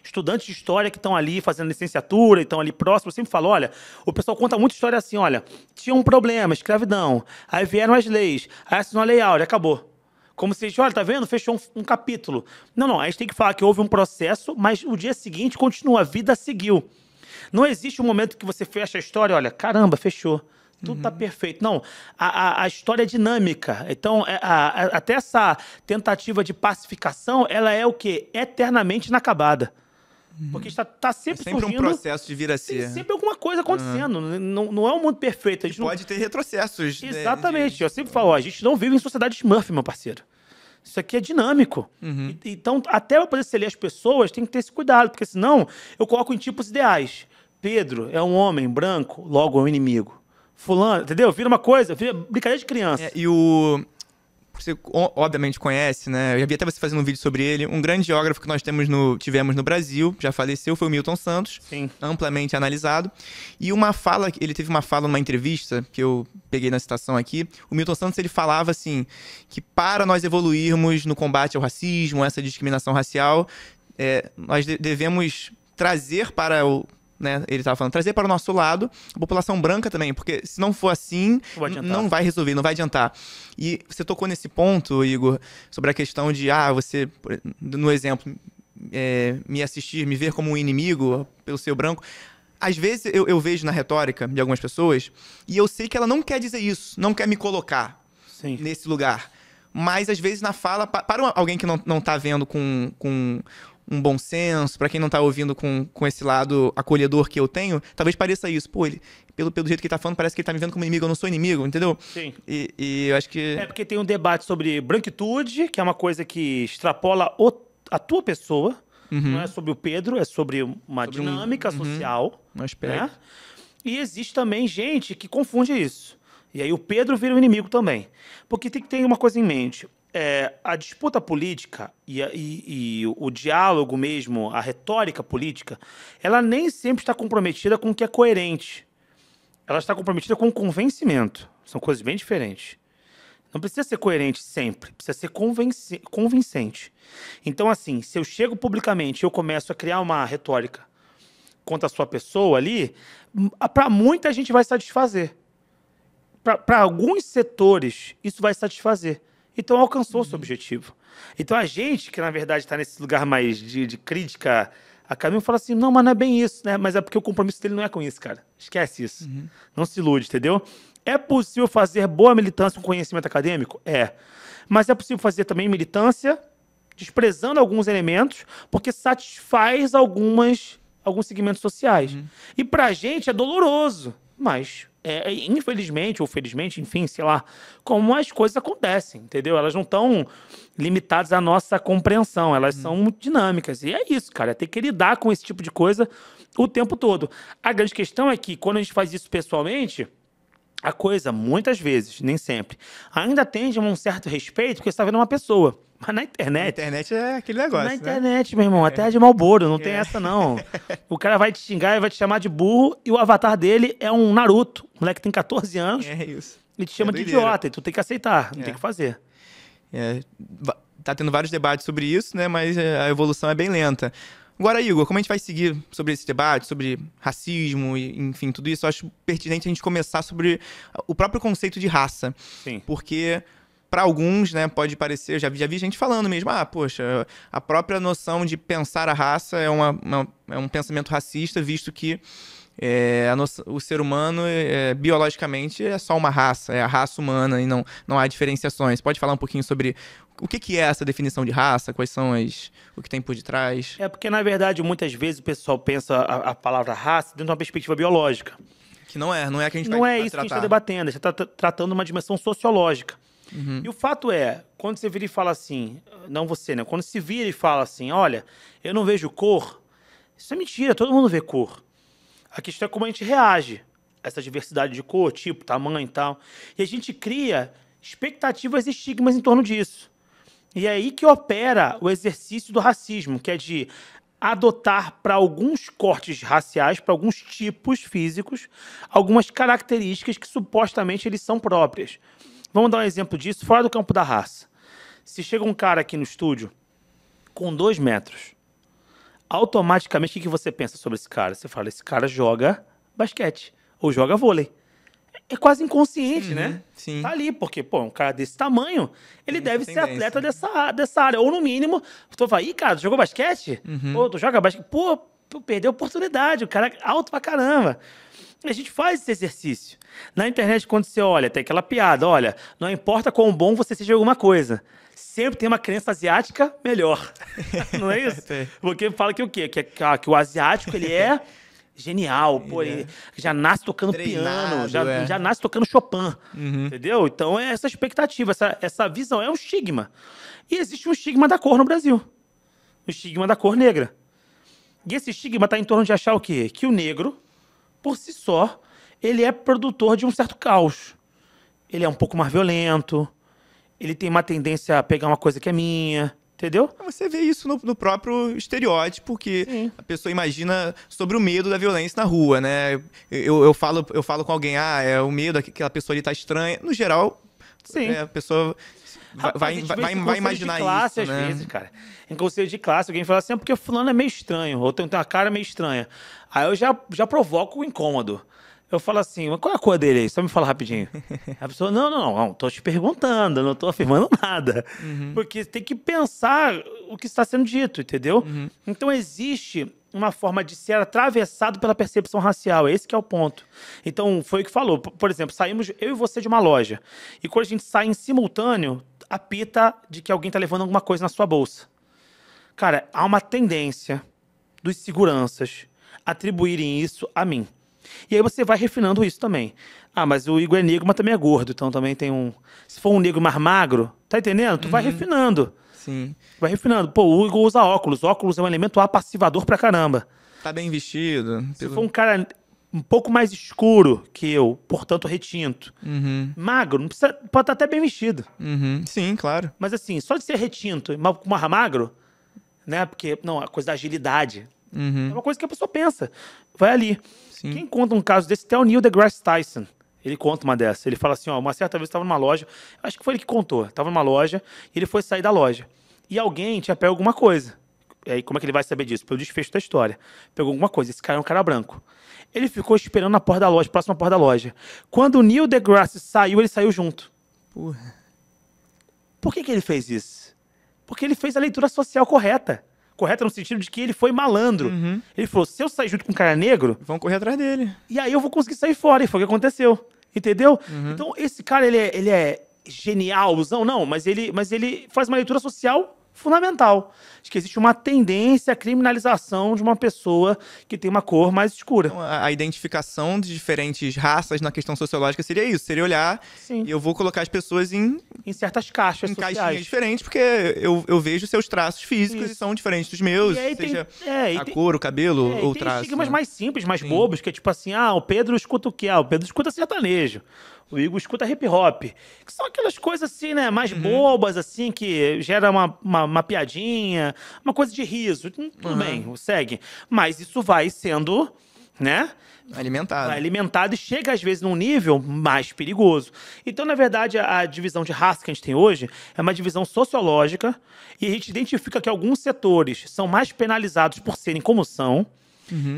Estudantes de história que estão ali fazendo licenciatura, estão ali próximo. Eu sempre falo, olha, o pessoal conta muita história assim, olha, tinha um problema, escravidão, aí vieram as leis, aí assinou a Lei Áurea, acabou. Como se, olha, tá vendo? Fechou um capítulo. Não, a gente tem que falar que houve um processo, mas o dia seguinte continua, a vida seguiu. Não existe um momento que você fecha a história, olha, caramba, fechou. Tudo tá perfeito. Não, a história é dinâmica. Então, até essa tentativa de pacificação, ela é o quê? Eternamente inacabada. Porque tá sempre surgindo... um processo de vir a ser. Tem sempre alguma coisa acontecendo. Não é um mundo perfeito. Pode ter retrocessos. Exatamente. Eu sempre falo, a gente não vive em sociedade Smurf, meu parceiro. Isso aqui é dinâmico. Então, até para poder ler as pessoas, tem que ter esse cuidado. Porque senão, eu coloco em tipos ideais. Pedro é um homem branco, logo é um inimigo. Fulano, entendeu? Vira uma coisa, vira brincadeira de criança. Você obviamente conhece, né? Eu já vi até você fazendo um vídeo sobre ele. Um grande geógrafo que nós tivemos no Brasil, já faleceu, foi o Milton Santos. Sim. Amplamente analisado. E ele teve uma fala numa entrevista, que eu peguei na citação aqui. O Milton Santos, ele falava assim, que para nós evoluirmos no combate ao racismo, essa discriminação racial, nós devemos trazer para o... Né, ele estava falando, trazer para o nosso lado a população branca também, porque se não for assim, não vai resolver, não vai adiantar. E você tocou nesse ponto, Igor, sobre a questão de, você, no exemplo, me assistir, me ver como um inimigo pelo ser branco. Às vezes eu vejo na retórica de algumas pessoas, e eu sei que ela não quer dizer isso, não quer me colocar nesse lugar. Mas às vezes na fala, para alguém que não está vendo com um bom senso, para quem não tá ouvindo com esse lado acolhedor que eu tenho, talvez pareça isso. Pô, pelo jeito que ele tá falando, parece que ele tá me vendo como inimigo, eu não sou inimigo, entendeu? Sim. E eu acho que... porque tem um debate sobre branquitude, que é uma coisa que extrapola a tua pessoa, não é sobre o Pedro, é sobre uma dinâmica social. Um aspecto. Né? E existe também gente que confunde isso. E aí o Pedro vira um inimigo também. Porque tem que ter uma coisa em mente. A disputa política e o diálogo mesmo, a retórica política, ela nem sempre está comprometida com o que é coerente. Ela está comprometida com o convencimento. São coisas bem diferentes. Não precisa ser coerente sempre, precisa ser convincente. Então, assim, se eu chego publicamente e eu começo a criar uma retórica contra a sua pessoa ali, para muita gente vai satisfazer. Para alguns setores, isso vai satisfazer. Então, alcançou o seu objetivo. Então, a gente, que na verdade está nesse lugar mais de crítica acadêmica, fala assim, não, mas não é bem isso, né? Mas é porque o compromisso dele não é com isso, cara. Esquece isso. Não se ilude, entendeu? É possível fazer boa militância com conhecimento acadêmico? Mas é possível fazer também militância desprezando alguns elementos, porque satisfaz alguns segmentos sociais. E pra gente é doloroso, mas... infelizmente ou felizmente, enfim, sei lá, como as coisas acontecem, entendeu? Elas não estão limitadas à nossa compreensão, elas são muito dinâmicas. E é isso, cara, é ter que lidar com esse tipo de coisa o tempo todo. A grande questão é que quando a gente faz isso pessoalmente, a coisa, muitas vezes, nem sempre, ainda tende a um certo respeito, porque você está vendo uma pessoa. Mas na internet... Na internet é aquele negócio, Na internet, meu irmão, até de Marlboro, não tem essa não. O cara vai te xingar e vai te chamar de burro e o avatar dele é um Naruto. O moleque tem 14 anos. É isso. E te chama de idiota e tu tem que aceitar, não tem que fazer. Tá tendo vários debates sobre isso, né? Mas a evolução é bem lenta. Agora, Igor, como a gente vai seguir sobre esse debate, sobre racismo e, enfim, tudo isso, eu acho pertinente a gente começar sobre o próprio conceito de raça. Sim. Porque... para alguns, né, pode parecer, já vi gente falando mesmo, poxa, a própria noção de pensar a raça é um pensamento racista, visto que O ser humano, biologicamente, é só uma raça, é a raça humana e não há diferenciações. Pode falar um pouquinho sobre o que é essa definição de raça, quais são o que tem por detrás? É porque, na verdade, muitas vezes o pessoal pensa a palavra raça dentro de uma perspectiva biológica. Que não é que a gente vai tratar. Não é isso que a gente está debatendo, a gente está tratando uma dimensão sociológica. Uhum. E o fato é, quando você vira e fala assim, não você, né? Quando se vira e fala assim, olha, eu não vejo cor, isso é mentira, todo mundo vê cor. A questão é como a gente reage a essa diversidade de cor, tipo, tamanho e tal. E a gente cria expectativas e estigmas em torno disso. E é aí que opera o exercício do racismo, que é de adotar para alguns cortes raciais, para alguns tipos físicos, algumas características que supostamente eles são próprias. Vamos dar um exemplo disso fora do campo da raça. Se chega um cara aqui no estúdio com 2 metros, automaticamente o que você pensa sobre esse cara? Você fala, esse cara joga basquete ou joga vôlei. É quase inconsciente, né? Sim. Tá ali, porque, pô, um cara desse tamanho, ele deve ser atleta dessa área. Ou, no mínimo, tu fala, ih, cara, tu jogou basquete? Pô, tu joga basquete? Pô, tu perdeu a oportunidade, o cara é alto pra caramba. A gente faz esse exercício. Na internet, quando você olha, tem aquela piada, olha, não importa quão bom você seja em alguma coisa, sempre tem uma crença asiática melhor. Não é isso? Porque fala que o quê? Que o asiático, ele é genial, pô, ele já nasce tocando piano, já nasce tocando Chopin, entendeu? Então é essa expectativa, essa visão, é um estigma. E existe um estigma da cor no Brasil, o estigma da cor negra. E esse estigma está em torno de achar o quê? Que o negro, por si só, ele é produtor de um certo caos. Ele é um pouco mais violento, ele tem uma tendência a pegar uma coisa que é minha, entendeu? Você vê isso no próprio estereótipo que a pessoa imagina sobre o medo da violência na rua, né? Eu falo com alguém, é o medo, aquela pessoa ali tá estranha. No geral, a pessoa vai imaginar classe, isso, às né? vezes, cara. Em conselho de classe, alguém fala assim, porque fulano é meio estranho, ou tem uma cara meio estranha. Aí eu já provoco o incômodo. Eu falo assim, mas qual é a cor dele aí? Só me fala rapidinho. A pessoa, não, tô te perguntando, não tô afirmando nada. Porque tem que pensar o que está sendo dito, entendeu? Então existe uma forma de ser atravessado pela percepção racial, esse que é o ponto. Então, foi o que falou. Por exemplo, saímos eu e você de uma loja, e quando a gente sai em simultâneo, apita de que alguém tá levando alguma coisa na sua bolsa. Cara, há uma tendência dos seguranças atribuírem isso a mim. E aí você vai refinando isso também. Ah, mas o Igor é negro, mas também é gordo. Então também tem um... Se for um negro mais magro, tá entendendo? Tu vai refinando. Sim. Vai refinando. Pô, o Igor usa óculos. Óculos é um elemento apassivador pra caramba. Tá bem vestido. Se for um cara um pouco mais escuro que eu, portanto retinto, magro, não precisa, pode estar até bem vestido. Sim, claro. Mas assim, só de ser retinto e mais magro, né? Porque, não, a coisa da agilidade. É uma coisa que a pessoa pensa. Vai ali. Sim. Quem conta um caso desse até o Neil deGrasse Tyson. Ele conta uma dessa. Ele fala assim, uma certa vez eu estava numa loja, acho que foi ele que contou. Estava numa loja, e ele foi sair da loja. E alguém tinha pego alguma coisa. E aí, como é que ele vai saber disso? Pelo desfecho da história. Pegou alguma coisa. Esse cara é um cara branco. Ele ficou esperando na porta da loja, próxima porta da loja. Quando o Neil deGrasse saiu, ele saiu junto. Porra. Por que ele fez isso? Porque ele fez a leitura social correta. Correta no sentido de que ele foi malandro. Ele falou, se eu sair junto com um cara negro... Vão correr atrás dele. E aí eu vou conseguir sair fora. E foi o que aconteceu. Entendeu? Então, esse cara, ele é genialzão? Não, mas ele faz uma leitura social fundamental. Acho que existe uma tendência à criminalização de uma pessoa que tem uma cor mais escura. Então, a identificação de diferentes raças na questão sociológica seria isso. Seria olhar e eu vou colocar as pessoas em certas caixas sociais. Caixinhas diferentes, porque eu vejo seus traços físicos e são diferentes dos meus, seja a cor, o cabelo ou o traço. Tem estigmas mais simples, mais bobos, que é tipo assim, o Pedro escuta o quê? O Pedro escuta sertanejo. O Igor escuta hip hop. Que são aquelas coisas assim, né? Mais bobas, assim, que gera uma piadinha, uma coisa de riso. Tudo bem, segue. Mas isso vai sendo, né? Alimentado. Vai alimentado e chega, às vezes, num nível mais perigoso. Então, na verdade, a divisão de raça que a gente tem hoje é uma divisão sociológica e a gente identifica que alguns setores são mais penalizados por serem como são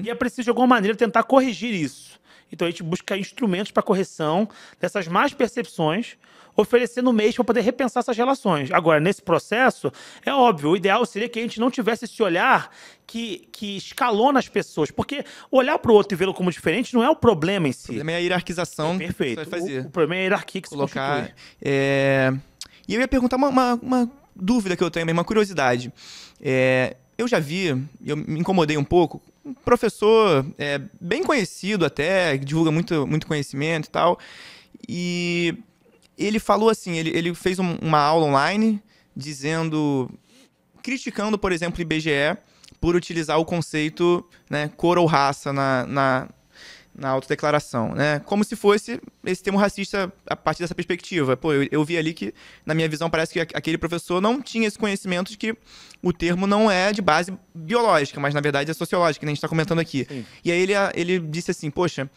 e é preciso, de alguma maneira, tentar corrigir isso. Então a gente busca instrumentos para correção dessas más percepções, oferecendo meios para poder repensar essas relações. Agora, nesse processo, é óbvio, o ideal seria que a gente não tivesse esse olhar que escalona as pessoas. Porque olhar para o outro e vê-lo como diferente não é o problema em si. O problema é a hierarquização perfeito. que você vai fazer. O problema é a hierarquia que se constitui. E eu ia perguntar uma dúvida que eu tenho, uma curiosidade. Eu já vi, eu me incomodei um pouco, um professor bem conhecido até, que divulga muito conhecimento e tal, e ele falou assim, ele fez uma aula online criticando, por exemplo, o IBGE por utilizar o conceito, né, cor ou raça na autodeclaração, né? Como se fosse esse termo racista a partir dessa perspectiva. Pô, eu vi ali que, na minha visão, parece que aquele professor não tinha esse conhecimento de que o termo não é de base biológica, mas, na verdade, é sociológica, que nem a gente está comentando aqui. Sim. E aí ele disse assim, poxa,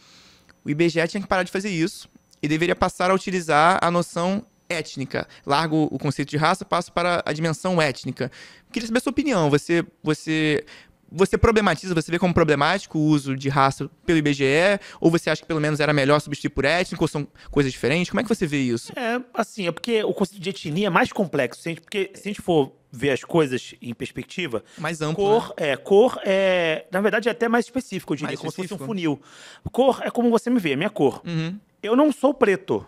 o IBGE tinha que parar de fazer isso e deveria passar a utilizar a noção étnica. Largo o conceito de raça, passo para a dimensão étnica. Queria saber a sua opinião. Você problematiza, você vê como problemático o uso de raça pelo IBGE? Ou você acha que pelo menos era melhor substituir por étnico? Ou são coisas diferentes? Como é que você vê isso? É porque o conceito de etnia é mais complexo. Porque se a gente for ver as coisas em perspectiva... Mais amplo, Cor é... Na verdade, é até mais específico, eu diria. Como se fosse um funil. Cor é como você me vê, a minha cor. Uhum. Eu não sou preto.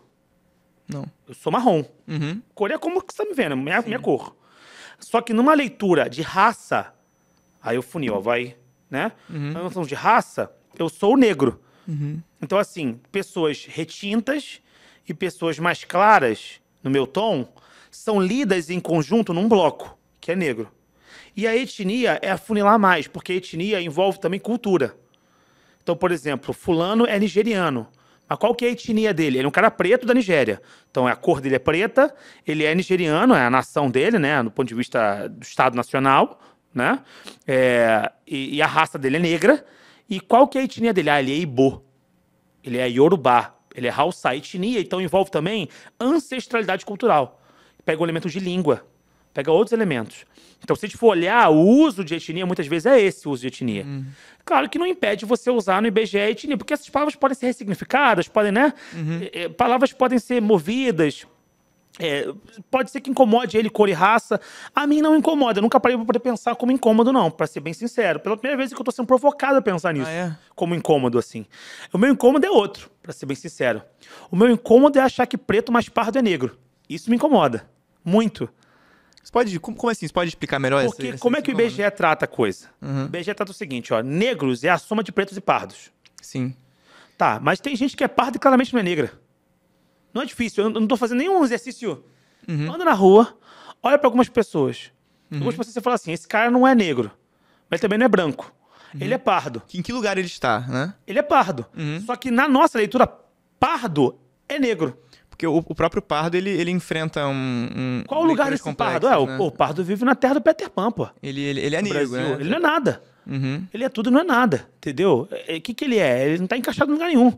Não. Eu sou marrom. Uhum. Cor é como você tá me vendo, minha cor. Só que numa leitura de raça... Aí o funil, vai, né? Uhum. Na noção de raça, eu sou o negro. Uhum. Então, assim, pessoas retintas e pessoas mais claras, no meu tom, são lidas em conjunto num bloco, que é negro. E a etnia é afunilar mais, porque a etnia envolve também cultura. Então, por exemplo, fulano é nigeriano. Mas qual que é a etnia dele? Ele é um cara preto da Nigéria. Então, a cor dele é preta, ele é nigeriano, é a nação dele, né? Do ponto de vista do Estado Nacional, né? E a raça dele é negra. E qual que é a etnia dele? Ele é Ibo. Ele é Yorubá. Ele é Hausa. Etnia, então, envolve também ancestralidade cultural. Pega o elemento de língua. Pega outros elementos. Então, se a gente for olhar, o uso de etnia, muitas vezes é esse o uso de etnia. Claro que não impede você usar no IBGE etnia, porque essas palavras podem ser ressignificadas, podem, né? Palavras podem ser movidas. Pode ser que incomode ele, cor e raça. A mim não incomoda. Eu nunca parei pra poder pensar como incômodo, não, pra ser bem sincero. Pela primeira vez que eu tô sendo provocado a pensar nisso. Como incômodo, assim. O meu incômodo é outro, pra ser bem sincero. O meu incômodo é achar que preto mais pardo é negro. Isso me incomoda. Muito. Como assim? Você pode explicar melhor? Porque como é que o IBGE trata a coisa? O IBGE trata o seguinte, ó. Negros é a soma de pretos e pardos. Sim. Tá, mas tem gente que é parda e claramente não é negra. Não é difícil, eu não tô fazendo nenhum exercício. Anda na rua, olha pra algumas pessoas. Algumas pessoas você fala assim, esse cara não é negro, mas ele também não é branco. Ele é pardo. Em que lugar ele está, né? Ele é pardo. Só que na nossa leitura, pardo é negro. Porque o próprio pardo, ele enfrenta Qual o lugar desse pardo? Né? O pardo vive na terra do Peter Pan, pô. Ele é negro, Brasil. né? Ele não é nada. Ele é tudo e não é nada, entendeu? O que ele é? Ele não tá encaixado em lugar nenhum.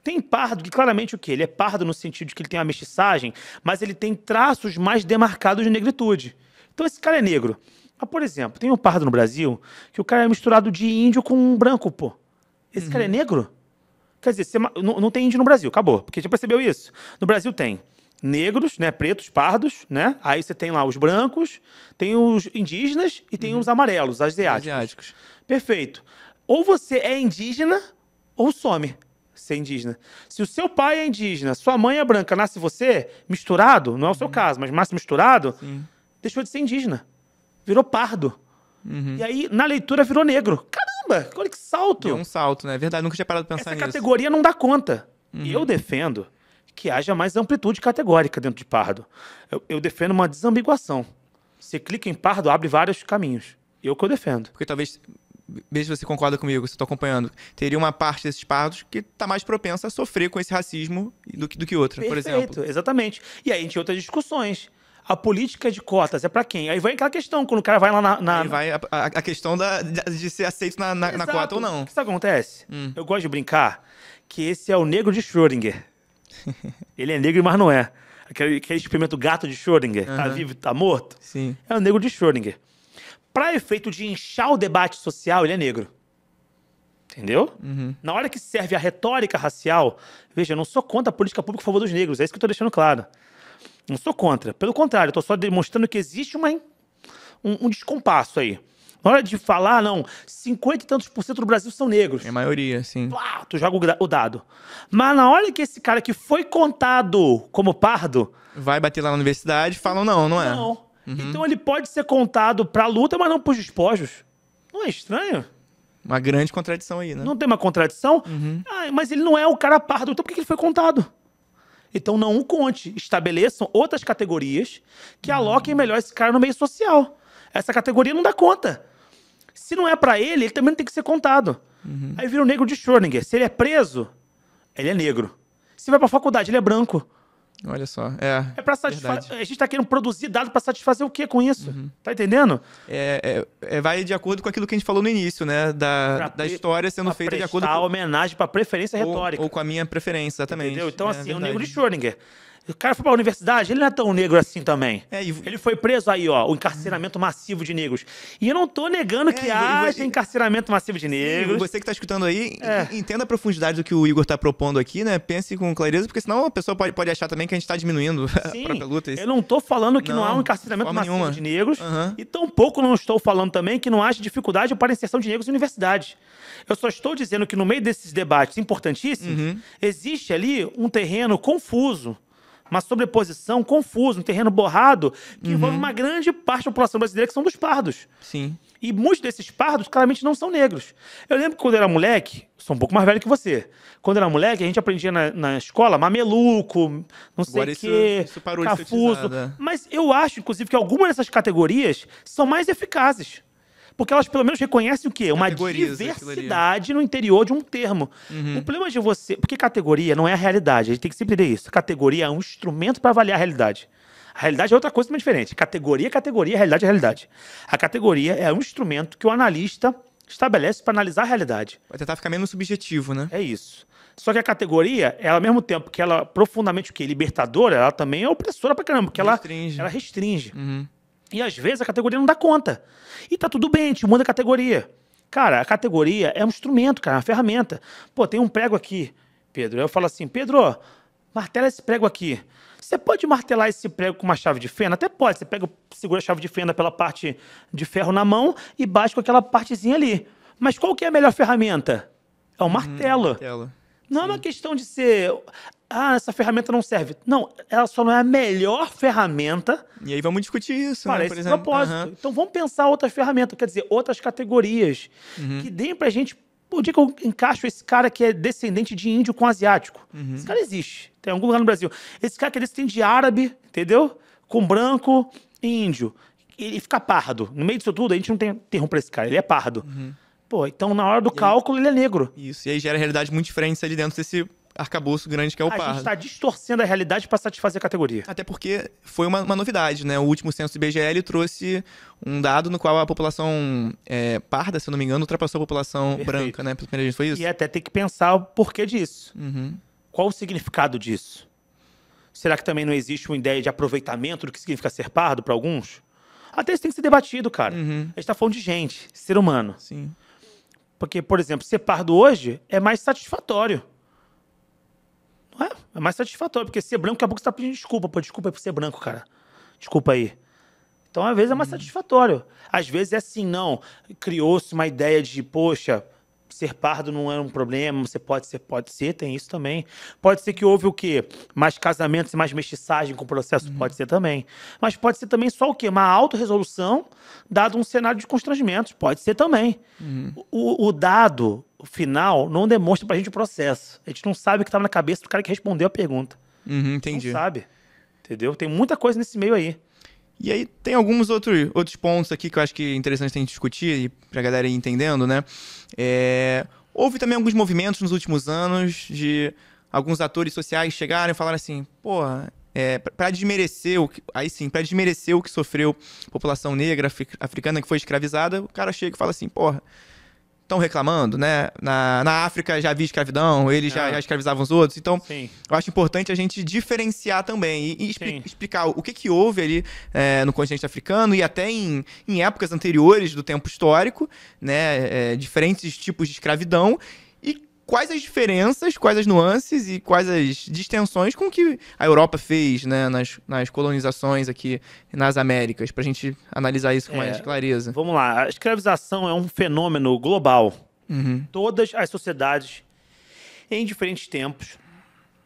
Tem pardo que claramente o quê? Ele é pardo no sentido de que ele tem uma mestiçagem, mas ele tem traços mais demarcados de negritude. Então esse cara é negro. Mas, por exemplo, tem um pardo no Brasil que o cara é misturado de índio com um branco, pô. Esse cara é negro? Quer dizer, não tem índio no Brasil, acabou. Porque já percebeu isso? No Brasil tem negros, né, pretos, pardos, né? Aí você tem lá os brancos, tem os indígenas e tem os amarelos, asiáticos. Perfeito. Ou você é indígena ou some. Ser indígena. Se o seu pai é indígena, sua mãe é branca, nasce você, misturado, não é o seu caso, mas nasce misturado, deixou de ser indígena. Virou pardo. E aí, na leitura, virou negro. Caramba, olha que salto. Deu um salto, né? É verdade, nunca tinha parado de pensar nisso. Essa categoria não dá conta. E eu defendo que haja mais amplitude categórica dentro de pardo. Eu defendo uma desambiguação. Você clica em pardo, abre vários caminhos. Eu defendo. Porque talvez... Veja se você concorda comigo, se eu tô acompanhando. Teria uma parte desses pardos que tá mais propensa a sofrer com esse racismo do que outra, por exemplo. Exatamente. E aí a gente tem outras discussões. A política de cotas é pra quem? Aí vai aquela questão, quando o cara vai lá Aí vai a questão de ser aceito na cota ou não. O que isso acontece? Eu gosto de brincar que esse é o negro de Schrödinger. Ele é negro, mas não é. Aquele experimento gato de Schrödinger. Tá vivo, tá morto. Sim. É o negro de Schrödinger. Para efeito de inchar o debate social, ele é negro. Entendeu? Na hora que serve a retórica racial, veja, eu não sou contra a política pública a favor dos negros, é isso que eu estou deixando claro. Não sou contra. Pelo contrário, eu estou só demonstrando que existe um descompasso aí. Na hora de falar, não, 50 e tantos por cento do Brasil são negros. É a maioria, sim. Plá, tu joga o dado. Mas na hora que esse cara que foi contado como pardo... Vai bater lá na universidade e falam, não é. Não. Então ele pode ser contado pra luta, mas não pros despojos. Não é estranho? Uma grande contradição aí, né? Não tem uma contradição? Mas ele não é o cara pardo, então por que ele foi contado? Então não o conte. Estabeleçam outras categorias que aloquem melhor esse cara no meio social. Essa categoria não dá conta. Se não é pra ele, ele também não tem que ser contado. Aí vira o negro de Schrödinger. Se ele é preso, ele é negro. Se vai pra faculdade, ele é branco. Olha só, É pra satisfazer. A gente tá querendo produzir dado pra satisfazer o quê com isso? Tá entendendo? Vai de acordo com aquilo que a gente falou no início, né? Da história sendo feita de acordo com... homenagem pra preferência retórica. Ou com a minha preferência, exatamente. Entendeu? Então, assim, é o negro de Schrödinger. O cara foi pra universidade, ele não é tão negro assim também. Ele foi preso aí, ó, o encarceramento massivo de negros. E eu não tô negando que haja encarceramento massivo de negros. Você que tá escutando aí, entenda a profundidade do que o Igor tá propondo aqui, né? Pense com clareza, porque senão a pessoa pode achar também que a gente tá diminuindo a própria luta. Eu não tô falando que não há um encarceramento massivo de negros. E tampouco não estou falando também que não haja dificuldade para a inserção de negros em universidade. Eu só estou dizendo que no meio desses debates importantíssimos, existe ali um terreno confuso, uma sobreposição confusa, um terreno borrado, que envolve uma grande parte da população brasileira que são dos pardos. Sim. E muitos desses pardos claramente não são negros. Eu lembro que quando eu era moleque, sou um pouco mais velho que você, quando eu era moleque, a gente aprendia na escola mameluco, não sei o quê, isso parou cafuso. de ser Mas eu acho, inclusive, que algumas dessas categorias são mais eficazes. Porque elas pelo menos reconhecem o quê? Uma diversidade no interior de um termo. O problema de você... Porque categoria não é a realidade. A gente tem que sempre entender isso. Categoria é um instrumento para avaliar a realidade. A realidade é outra coisa também diferente. Categoria é categoria, a realidade é a realidade. A categoria é um instrumento que o analista estabelece para analisar a realidade. Vai tentar ficar menos subjetivo, né? É isso. Só que a categoria, ela, ao mesmo tempo que ela profundamente o quê? Libertadora, ela também é opressora pra caramba. Porque ela restringe. E às vezes a categoria não dá conta. E tá tudo bem, a gente muda a categoria. Cara, a categoria é um instrumento, cara, uma ferramenta. Pô, tem um prego aqui, Pedro. Aí eu falo assim, Pedro, martela esse prego aqui. Você pode martelar esse prego com uma chave de fenda? Até pode. Você segura a chave de fenda pela parte de ferro na mão e bate com aquela partezinha ali. Mas qual que é a melhor ferramenta? É o martelo. Não é uma questão de ser... essa ferramenta não serve. Não, ela só não é a melhor ferramenta. E aí vamos discutir isso, para esse propósito. Então vamos pensar outras ferramentas, quer dizer, outras categorias que deem pra gente... Por que eu encaixo esse cara que é descendente de índio com asiático? Esse cara existe. Tem algum lugar no Brasil. Esse cara que é descendente de árabe, entendeu? Com branco e índio. Ele fica pardo. No meio disso tudo, a gente não tem termo pra esse cara. Ele é pardo. Pô, então na hora do cálculo ele é negro. Isso. E aí gera realidade muito diferente ali dentro desse arcabouço grande que é o pardo. A gente está distorcendo a realidade para satisfazer a categoria. Até porque foi uma novidade, né? O último censo do IBGE trouxe um dado no qual a população parda, se eu não me engano, ultrapassou a população branca, né? Pela primeira vez, foi isso? E até tem que pensar o porquê disso. Qual o significado disso? Será que também não existe uma ideia de aproveitamento do que significa ser pardo para alguns? Até isso tem que ser debatido, cara. A gente está falando de gente, ser humano. Sim. Porque, por exemplo, ser pardo hoje é mais satisfatório. Não é? É mais satisfatório, porque ser branco, daqui a pouco você tá pedindo desculpa. Pô, desculpa aí por ser branco, cara. Desculpa aí. Então, às vezes, é mais satisfatório. Às vezes é assim, não. Criou-se uma ideia de, poxa, ser pardo não é um problema, você pode ser, tem isso também. Pode ser que houve o quê? Mais casamentos e mais mestiçagem com o processo, pode ser também. Mas pode ser também só o quê? Uma autorresolução, dado um cenário de constrangimentos, pode ser também. O dado final não demonstra pra gente o processo. A gente não sabe o que estava na cabeça do cara que respondeu a pergunta. Entendi. Não sabe, entendeu? Tem muita coisa nesse meio aí. E aí tem alguns outros pontos aqui que eu acho que é interessante a gente discutir e pra galera ir entendendo, né? Houve também alguns movimentos nos últimos anos de alguns atores sociais chegarem e falarem assim, porra, para desmerecer o que sofreu a população negra africana que foi escravizada, o cara chega e fala assim, porra, estão reclamando, né? Na África já havia escravidão, eles já escravizavam os outros. Então, Sim. eu acho importante a gente diferenciar também e Sim. explicar o que houve ali no continente africano e até em épocas anteriores do tempo histórico, né? Diferentes tipos de escravidão e quais as diferenças, quais as nuances e quais as distensões com que a Europa fez, né, nas colonizações aqui nas Américas, pra gente analisar isso com mais clareza. Vamos lá, a escravização é um fenômeno global. Todas as sociedades, em diferentes tempos,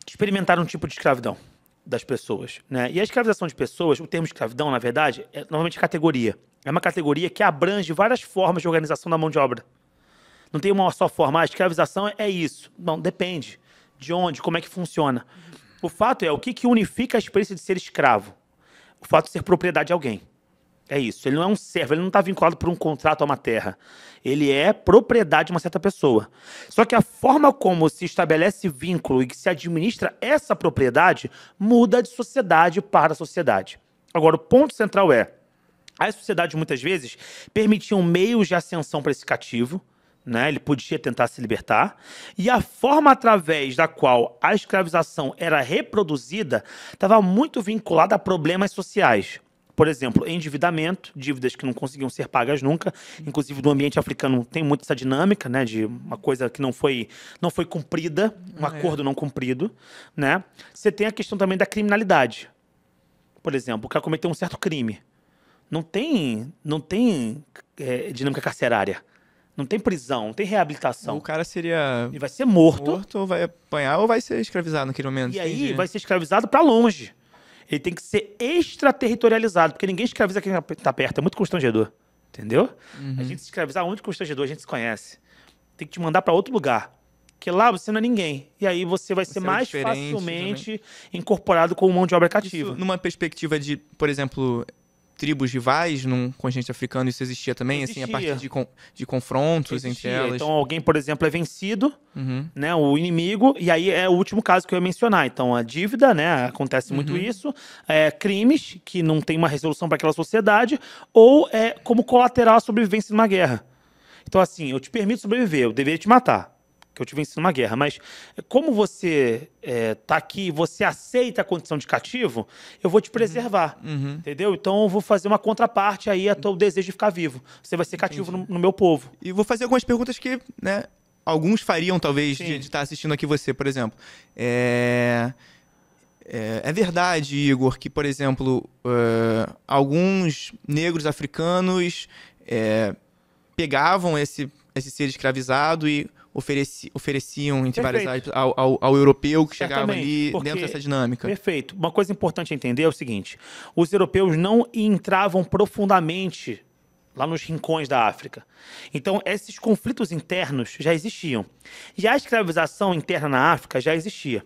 experimentaram um tipo de escravidão das pessoas, né? E a escravização de pessoas, o termo escravidão, na verdade, é normalmente categoria. É uma categoria que abrange várias formas de organização da mão de obra. Não tem uma só forma. A escravização é isso. Não, depende de onde, como é que funciona. O fato é, o que unifica a experiência de ser escravo? O fato de ser propriedade de alguém. É isso. Ele não é um servo, ele não está vinculado por um contrato a uma terra. Ele é propriedade de uma certa pessoa. Só que a forma como se estabelece vínculo e que se administra essa propriedade muda de sociedade para sociedade. Agora, o ponto central é, as sociedades muitas vezes permitiam meios de ascensão para esse cativo, né? Ele podia tentar se libertar, e a forma através da qual a escravização era reproduzida estava muito vinculada a problemas sociais. Por exemplo, endividamento, dívidas que não conseguiam ser pagas nunca. Inclusive, no ambiente africano tem muito essa dinâmica, né, de uma coisa que não foi cumprida, um acordo não cumprido, né? Você tem a questão também da criminalidade. Por exemplo, o cara cometeu um certo crime. Não tem dinâmica carcerária. Não tem prisão, não tem reabilitação. O cara seria... Ele vai ser morto. Ou vai apanhar, ou vai ser escravizado naquele momento. E aí vai ser escravizado para longe. Ele tem que ser extraterritorializado, porque ninguém escraviza quem tá perto. É muito constrangedor. Entendeu? A gente se escravizar é muito constrangedor, a gente se conhece. Tem que te mandar para outro lugar. Porque lá você não é ninguém. E aí você vai ser mais facilmente incorporado como mão de obra cativa. Isso, numa perspectiva de, por exemplo... tribos rivais num continente africano, isso existia também? Existia. Assim, a partir de confrontos entre elas? Então, alguém, por exemplo, é vencido, né, o inimigo, e aí é o último caso que eu ia mencionar. Então, a dívida, né, acontece muito isso, crimes que não tem uma resolução para aquela sociedade, ou como colateral a sobrevivência numa guerra. Então, assim, eu te permito sobreviver, eu deveria te matar, que eu te venci numa guerra, mas como você tá aqui, você aceita a condição de cativo, eu vou te preservar, entendeu? Então eu vou fazer uma contraparte aí a teu desejo de ficar vivo. Você vai ser cativo no meu povo. E vou fazer algumas perguntas que, né, alguns fariam, talvez, de estar assistindo aqui você, por exemplo. É verdade, Igor, que, por exemplo, alguns negros africanos pegavam esse ser escravizado e ofereciam, entre várias aspas, ao europeu que chegava ali dentro dessa dinâmica. Perfeito. Uma coisa importante a entender é o seguinte: os europeus não entravam profundamente lá nos rincões da África. Então, esses conflitos internos já existiam. Já a escravização interna na África já existia.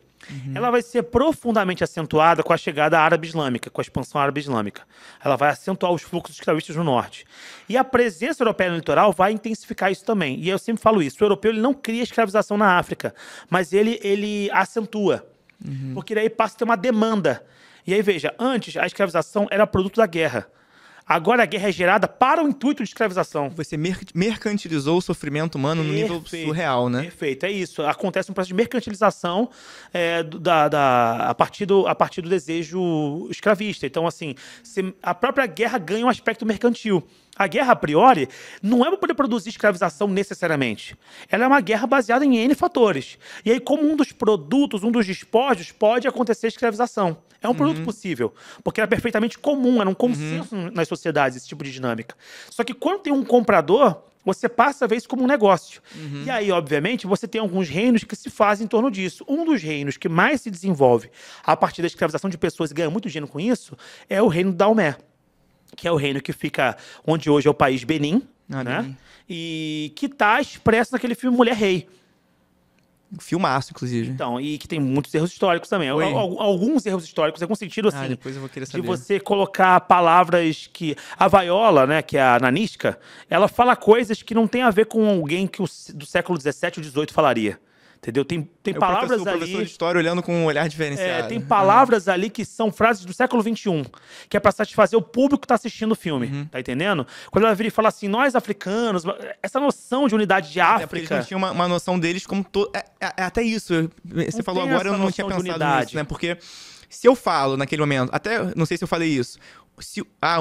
Ela vai ser profundamente acentuada com a chegada árabe-islâmica, com a expansão árabe-islâmica. Ela vai acentuar os fluxos escravistas no norte. E a presença europeia no litoral vai intensificar isso também. E eu sempre falo isso, o europeu ele não cria escravização na África, mas ele acentua. Porque daí passa a ter uma demanda. E aí, veja, antes a escravização era produto da guerra. Agora a guerra é gerada para o intuito de escravização. Você mercantilizou o sofrimento humano no nível surreal, né? Perfeito, é isso. Acontece um processo de mercantilização a partir do desejo escravista. Então, assim, a própria guerra ganha um aspecto mercantil. A guerra, a priori, não é para poder produzir escravização necessariamente. Ela é uma guerra baseada em N fatores. E aí, como um dos produtos, um dos despojos, pode acontecer escravização. É um produto possível, porque era perfeitamente comum, era um consenso nas sociedades, esse tipo de dinâmica. Só que quando tem um comprador, você passa a ver isso como um negócio. E aí, obviamente, você tem alguns reinos que se fazem em torno disso. Um dos reinos que mais se desenvolve a partir da escravização de pessoas e ganha muito dinheiro com isso é o reino da Daomé, que é o reino que fica onde hoje é o país Benin, né? E que está expresso naquele filme Mulher Rei. Filmaço, inclusive. Então, e que tem muitos erros históricos também. Alguns erros históricos, em algum sentido, assim, depois eu vou querer saber. de você colocar palavras que... A Viola, né, que é a Nanisca, ela fala coisas que não tem a ver com alguém que do século XVII ou XVIII falaria. Entendeu? Tem O palavras professor ali... de história olhando com um olhar diferenciado. tem palavras ali que são frases do século XXI, que é para satisfazer o público que está assistindo o filme, tá entendendo? Quando ela vira e fala assim, nós africanos, essa noção de unidade de África... Porque eles não tinham uma noção deles como... até isso, você falou agora, eu não tinha pensado nisso, né? Porque se eu falo naquele momento, até não sei se eu falei isso,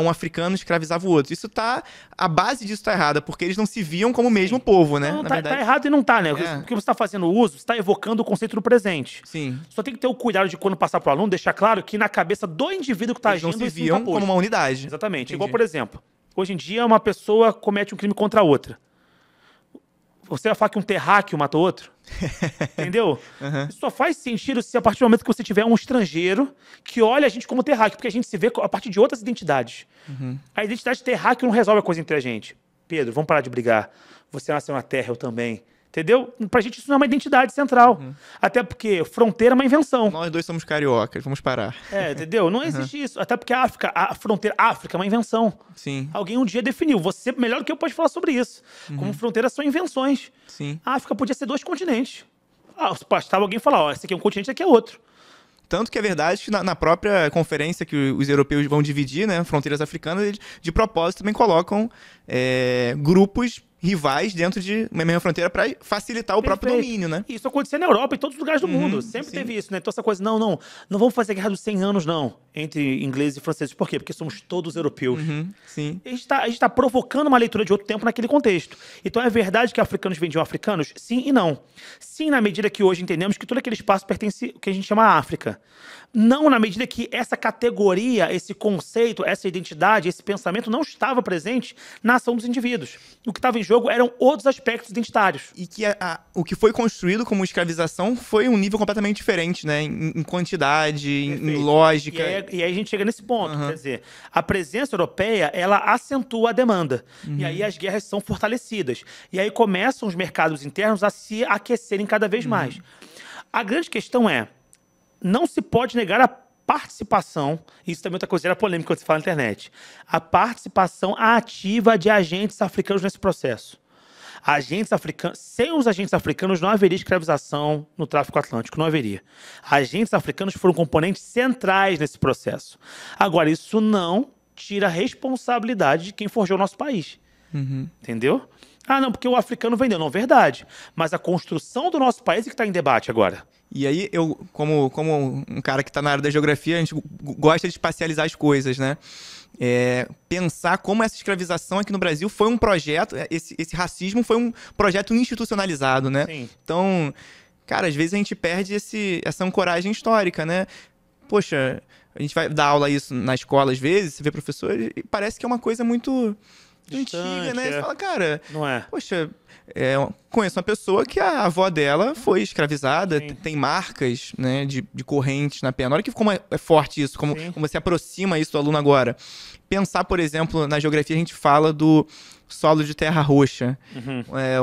um africano escravizava o outro. A base disso tá errada, porque eles não se viam como o mesmo povo, né? Não, tá errado e não tá, né? Porque você tá fazendo uso, você tá evocando o conceito do presente. Sim. Só tem que ter o cuidado de, quando passar pro aluno, deixar claro que na cabeça do indivíduo que tá agindo, eles não se viam como uma unidade. Exatamente. Entendi. Igual, por exemplo, hoje em dia uma pessoa comete um crime contra a outra. Você vai falar que um terráqueo matou outro? Entendeu? Isso só faz sentido se a partir do momento que você tiver um estrangeiro que olha a gente como terráqueo, porque a gente se vê a partir de outras identidades. A identidade terráqueo não resolve a coisa entre a gente. Pedro, vamos parar de brigar. Você nasceu na Terra, eu também. Entendeu? Pra gente isso não é uma identidade central. Até porque fronteira é uma invenção. Nós dois somos cariocas, vamos parar. Entendeu? Não existe isso. Até porque a fronteira África é uma invenção. Sim. Alguém um dia definiu. Você, melhor do que eu, pode falar sobre isso. Como fronteiras são invenções. Sim. A África podia ser 2 continentes. Bastava alguém falar, esse aqui é um continente, esse aqui é outro. Tanto que é verdade que na própria conferência que os europeus vão dividir, né, fronteiras africanas, eles de propósito também colocam grupos rivais dentro de uma mesma fronteira para facilitar o próprio domínio, né? Isso acontecia na Europa e em todos os lugares do mundo. Sempre teve isso, né? Então essa coisa, não vamos fazer a guerra dos 100 anos, não, entre ingleses e franceses. Por quê? Porque somos todos europeus. Sim. A gente tá provocando uma leitura de outro tempo naquele contexto. Então é verdade que africanos vendiam africanos? Sim e não. Sim, na medida que hoje entendemos que todo aquele espaço pertence ao que a gente chama África. Não na medida que essa categoria, esse conceito, essa identidade, esse pensamento não estava presente na ação dos indivíduos. O que estava em jogo eram outros aspectos identitários. E que o que foi construído como escravização foi um nível completamente diferente, né? Em quantidade, em lógica. E aí a gente chega nesse ponto. Quer dizer, a presença europeia, ela acentua a demanda. E aí as guerras são fortalecidas. E aí começam os mercados internos a se aquecerem cada vez mais. A grande questão é, não se pode negar a participação, isso também é outra coisa, era polêmica quando se fala na internet, a participação ativa de agentes africanos nesse processo. Sem os agentes africanos não haveria escravização no tráfico atlântico, não haveria. Agentes africanos foram componentes centrais nesse processo. Agora, isso não tira a responsabilidade de quem forjou o nosso país. Entendeu? Não, porque o africano vendeu. Não, verdade. Mas a construção do nosso país é que está em debate agora. E aí, eu, como um cara que está na área da geografia, a gente gosta de espacializar as coisas, né? Pensar como essa escravização aqui no Brasil foi um projeto, esse racismo foi um projeto institucionalizado, né? Sim. Então, cara, às vezes a gente perde essa ancoragem histórica, né? Poxa, a gente vai dar aula isso na escola às vezes, você vê professor e parece que é uma coisa muito antiga, né? Você fala, cara, não é. Poxa, conheço uma pessoa que a avó dela foi escravizada, tem marcas, né, de correntes na perna. Olha como é forte isso, como você aproxima isso do aluno agora. Pensar, por exemplo, na geografia a gente fala do solo de terra roxa.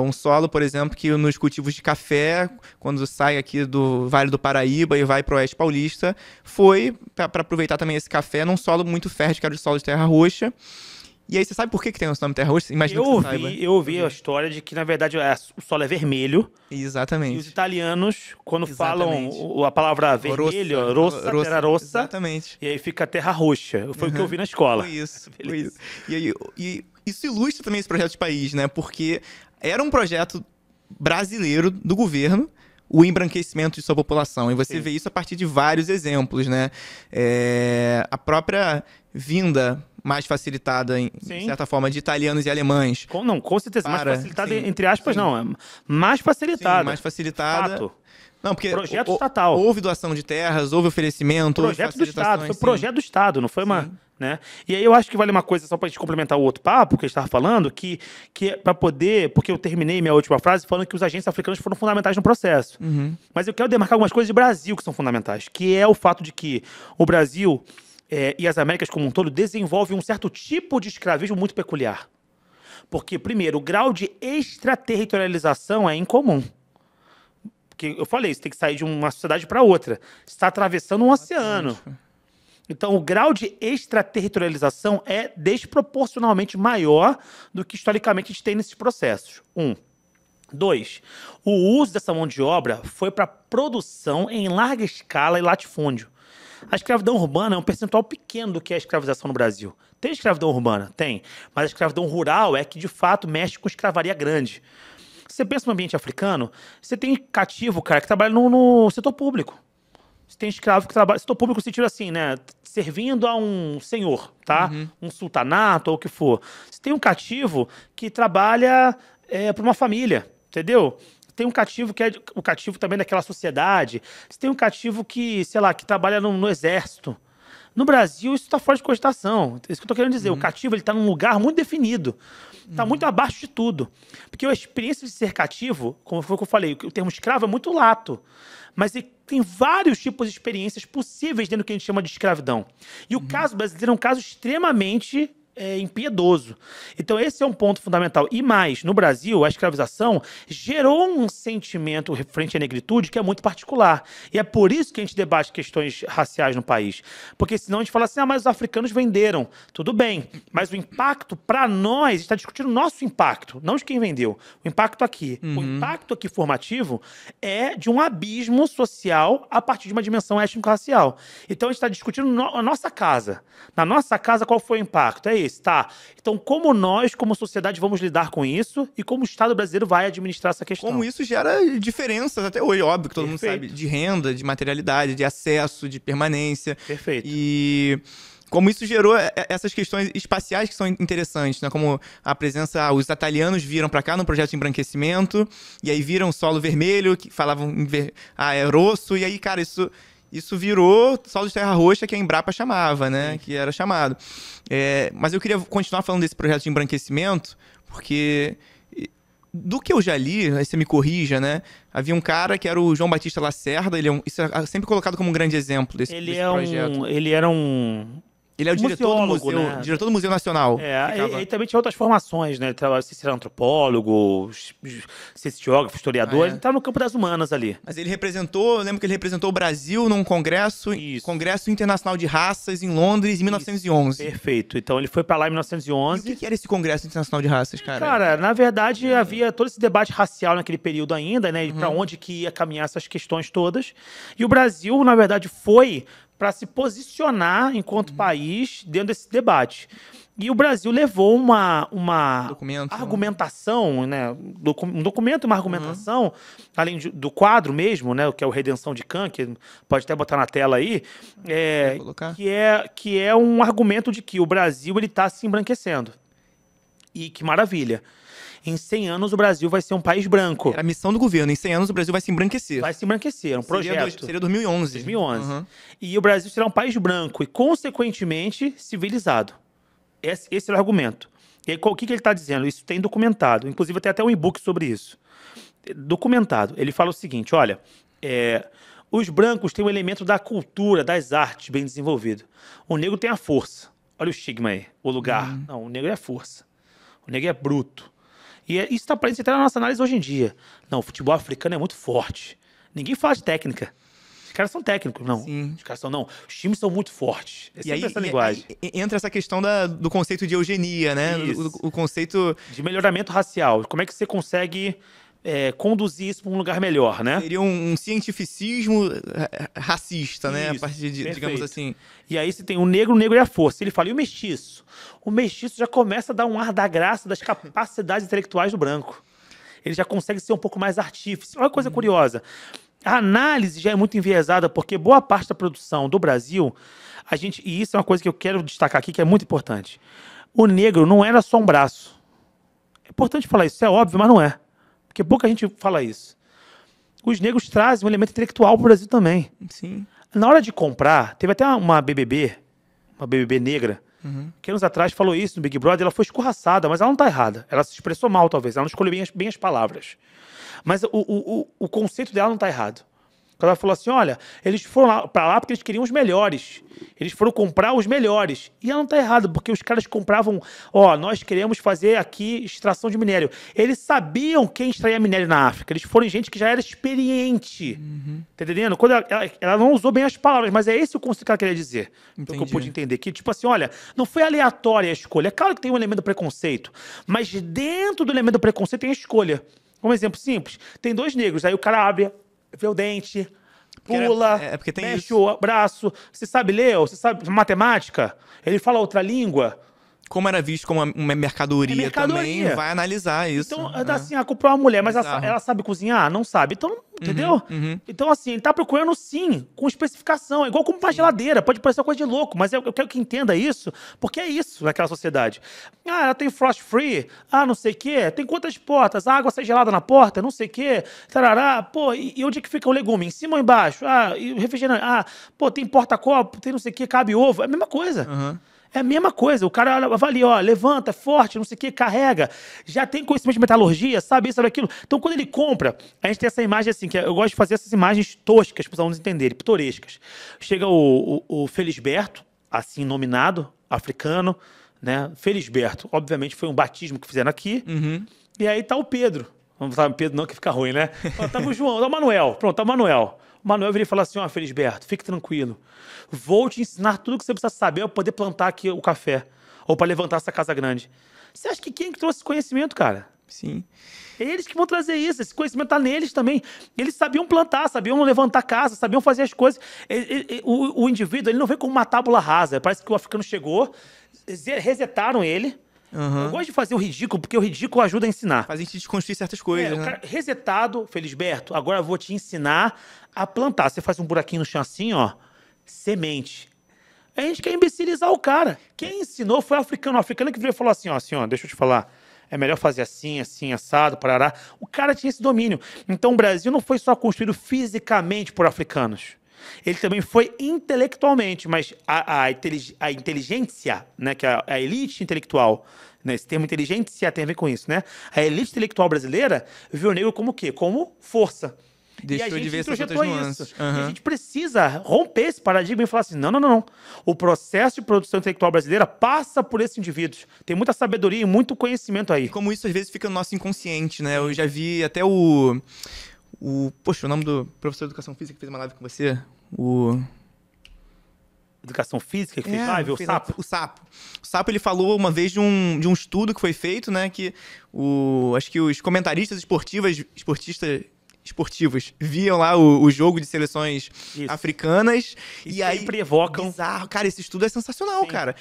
Um solo, por exemplo, que nos cultivos de café, quando sai aqui do Vale do Paraíba e vai para o Oeste Paulista, foi para aproveitar também esse café num solo muito fértil, que era o solo de terra roxa. E aí, você sabe por que tem esse nome terra roxa? Imagina que você saiba. Eu ouvi a história de que, na verdade, o solo é vermelho. Exatamente. E os italianos, quando falam a palavra vermelho, rossa, terra rossa. Exatamente. E aí fica terra roxa. Foi o que eu vi na escola. Foi isso. E isso ilustra também esse projeto de país, né? Porque era um projeto brasileiro do governo, o embranquecimento de sua população. E você vê isso a partir de vários exemplos, né? A própria vinda mais facilitada, de certa forma, de italianos e alemães. Com certeza. Mais facilitada, entre aspas, não. Mais facilitada. Mais facilitada. Fato. Não, porque projeto estatal. Houve doação de terras, houve oferecimento, projeto do Estado. Foi projeto do Estado, não foi uma... Né? E aí eu acho que vale uma coisa, só pra gente complementar o outro papo que a gente estava falando, que para poder... Porque eu terminei minha última frase falando que os agentes africanos foram fundamentais no processo. Mas eu quero demarcar algumas coisas de Brasil que são fundamentais, que é o fato de que o Brasil... e as Américas como um todo desenvolvem um certo tipo de escravismo muito peculiar. Porque, primeiro, o grau de extraterritorialização é incomum. Porque eu falei, você tem que sair de uma sociedade para outra. Você está atravessando um oceano. Então, o grau de extraterritorialização é desproporcionalmente maior do que, historicamente, a gente tem nesses processos. 2, o uso dessa mão de obra foi para produção em larga escala e latifúndio. A escravidão urbana é um percentual pequeno do que é a escravização no Brasil. Tem escravidão urbana? Tem. Mas a escravidão rural é que, de fato, mexe com escravaria grande. Você pensa no ambiente africano, você tem cativo, cara, que trabalha no setor público. Você tem escravo que trabalha... Setor público, no sentido assim, né? Servindo a um senhor, tá? Um sultanato ou o que for. Você tem um cativo que trabalha para uma família, entendeu? Tem um cativo que é o cativo também daquela sociedade. Você tem um cativo que, sei lá, que trabalha no exército. No Brasil, isso está fora de cogitação. É isso que eu estou querendo dizer. O cativo está num lugar muito definido. Está muito abaixo de tudo. Porque a experiência de ser cativo, como foi o que eu falei, o termo escravo é muito lato. Mas tem vários tipos de experiências possíveis dentro do que a gente chama de escravidão. E o caso brasileiro é um caso extremamente impiedoso. Então esse é um ponto fundamental. E mais, no Brasil, a escravização gerou um sentimento frente à negritude que é muito particular. E é por isso que a gente debate questões raciais no país. Porque senão a gente fala assim, mas os africanos venderam. Tudo bem, mas o impacto para nós, está discutindo o nosso impacto, não de quem vendeu. O impacto aqui. O impacto aqui formativo é de um abismo social a partir de uma dimensão étnico-racial. Então a gente está discutindo a nossa casa. Na nossa casa, qual foi o impacto? É isso, tá? Então, como nós, como sociedade, vamos lidar com isso e como o Estado brasileiro vai administrar essa questão? Como isso gera diferenças até hoje, óbvio, que todo mundo sabe, de renda, de materialidade, de acesso, de permanência. Perfeito. E como isso gerou essas questões espaciais que são interessantes, né? Como a presença, os italianos viram para cá no projeto de embranquecimento, e aí viram solo vermelho, que falavam é rosso, e aí, cara, isso virou solo de terra roxa, que a Embrapa chamava, né? Sim. Que era chamado. Mas eu queria continuar falando desse projeto de embranquecimento, porque do que eu já li, aí você me corrija, né? Havia um cara que era o João Batista Lacerda, isso é sempre colocado como um grande exemplo desse projeto. Ele é o diretor do Museu Nacional. E também tinha outras formações, né? Ele era antropólogo, sociógrafo, historiador. Ele estava no campo das humanas ali. Mas ele representou, eu lembro que ele representou o Brasil num congresso internacional de raças em Londres em 1911. Perfeito. Então ele foi para lá em 1911. E o que era esse congresso internacional de raças, cara? Cara, na verdade havia todo esse debate racial naquele período ainda, né? Para onde que ia caminhar essas questões todas. E o Brasil, na verdade, foi para se posicionar enquanto país dentro desse debate. E o Brasil levou uma argumentação, né? Um documento e uma argumentação, além do quadro mesmo, né? Que é o Redenção de Kant, que pode até botar na tela aí, que é um argumento de que o Brasil está se embranquecendo. E que maravilha. Em 100 anos o Brasil vai ser um país branco. Era a missão do governo. Em 100 anos o Brasil vai se embranquecer. Vai se embranquecer, é um projeto. Seria 2011. 2011. E o Brasil será um país branco e, consequentemente, civilizado. Esse é o argumento. E aí, o que ele está dizendo? Isso tem documentado. Inclusive, tem até um e-book sobre isso. Documentado. Ele fala o seguinte, olha, os brancos têm um elemento da cultura, das artes bem desenvolvido. O negro tem a força. Olha o estigma aí, o lugar. Não, o negro é força. O negro é bruto. E isso está presente até na nossa análise hoje em dia. Não, o futebol africano é muito forte. Ninguém fala de técnica. Os caras são técnicos, não. Sim. Os caras são, não. Os times são muito fortes. É sempre essa linguagem. Aí entra essa questão do conceito de eugenia, né? O conceito de melhoramento racial. Como é que você consegue conduzir isso para um lugar melhor, né? Seria um cientificismo racista, né? A partir de, digamos assim. E aí você tem o negro é a força. Ele fala, e o mestiço? O mestiço já começa a dar um ar da graça das capacidades intelectuais do branco. Ele já consegue ser um pouco mais artífice. Olha que coisa curiosa. A análise já é muito enviesada, porque boa parte da produção do Brasil, e isso é uma coisa que eu quero destacar aqui, que é muito importante. O negro não era só um braço. É importante falar isso, é óbvio, mas não é. Porque pouca gente fala isso. Os negros trazem um elemento intelectual para o Brasil também. Sim. Na hora de comprar, teve até uma BBB negra, que anos atrás falou isso no Big Brother, ela foi escorraçada, mas ela não está errada. Ela se expressou mal, talvez, ela não escolheu bem as palavras. Mas o conceito dela não está errado. Quando ela falou assim, olha, eles foram para lá porque eles queriam os melhores. Eles foram comprar os melhores. E ela não está errada, porque os caras compravam, nós queremos fazer aqui extração de minério. Eles sabiam quem extraía minério na África. Eles foram gente que já era experiente. Tá entendendo? Quando ela não usou bem as palavras, mas é esse o conceito que ela queria dizer. Que eu pude entender. Que, tipo assim, olha, não foi aleatória a escolha. É claro que tem um elemento do preconceito, mas dentro do elemento do preconceito tem a escolha. Um exemplo simples. Tem 2 negros, aí o cara abre, vê o dente, pula, porque tem mexe isso. o braço. Você sabe ler? Você sabe matemática? Ele fala outra língua. Como era visto como uma mercadoria, também, vai analisar isso. Então, assim, comprou uma mulher, mas Bizarro. ela sabe cozinhar? Não sabe. Então, entendeu? Então, assim, ele tá procurando sim, com especificação. É igual como uma geladeira. Pode parecer uma coisa de louco, mas eu quero que entenda isso, porque é isso naquela sociedade. Ah, ela tem frost free. Ah, não sei o quê. Tem quantas portas? A água sai gelada na porta, não sei o quê. Tarará. Pô, e onde é que fica o legume? Em cima ou embaixo? Ah, e o refrigerante? Ah, pô, tem porta-copo, tem não sei o quê, cabe ovo. É a mesma coisa. É a mesma coisa, o cara avalia, ó, levanta, é forte, não sei o que, carrega, já tem conhecimento de metalurgia, sabe isso, sabe aquilo. Então, quando ele compra, a gente tem essa imagem assim, que eu gosto de fazer essas imagens toscas para os alunos entenderem, pitorescas. Chega o Felisberto, assim nominado, africano, né? Felisberto, obviamente foi um batismo que fizeram aqui, e aí tá o Pedro. Não tá o Pedro não, que fica ruim, né? Tá o João, tá o Manuel, pronto, tá o Manuel. O Manuel vira e fala assim, ó, Felisberto, fique tranquilo. Vou te ensinar tudo que você precisa saber para poder plantar aqui o café. Ou para levantar essa casa grande. Você acha que quem que trouxe esse conhecimento, cara? Sim. Eles que vão trazer isso. Esse conhecimento tá neles também. Eles sabiam plantar, sabiam levantar casa, sabiam fazer as coisas. O indivíduo, ele não vem com uma tábula rasa. Parece que o africano chegou, resetaram ele. Eu gosto de fazer o ridículo, porque o ridículo ajuda a ensinar. Faz a gente desconstruir certas coisas, O cara, resetado, Felisberto, agora eu vou te ensinar a plantar. Você faz um buraquinho no chão assim, ó, semente. A gente quer imbecilizar o cara. Quem ensinou foi o africano. O africano que veio e falou assim, ó, deixa eu te falar. É melhor fazer assim, assim, assado, parará. O cara tinha esse domínio. Então o Brasil não foi só construído fisicamente por africanos. Ele também foi intelectualmente, mas a inteligência, né, que é a elite intelectual, né, esse termo inteligência tem a ver com isso, né? A elite intelectual brasileira viu o negro como o quê? Como força. Deixou de ver essas outras nuances. E a gente precisa romper esse paradigma e falar assim, não. O processo de produção intelectual brasileira passa por esses indivíduos. Tem muita sabedoria e muito conhecimento aí. E como isso às vezes fica no nosso inconsciente, né? Eu já vi até Poxa, o nome do professor de educação física que fez uma live com você? Educação física que fez live? O Sapo? O Sapo. O Sapo, ele falou uma vez de um estudo que foi feito, né? Que acho que os comentaristas esportivos viam lá o jogo de seleções africanas e aí sempre evocam. Bizarro. Cara, esse estudo é sensacional, cara.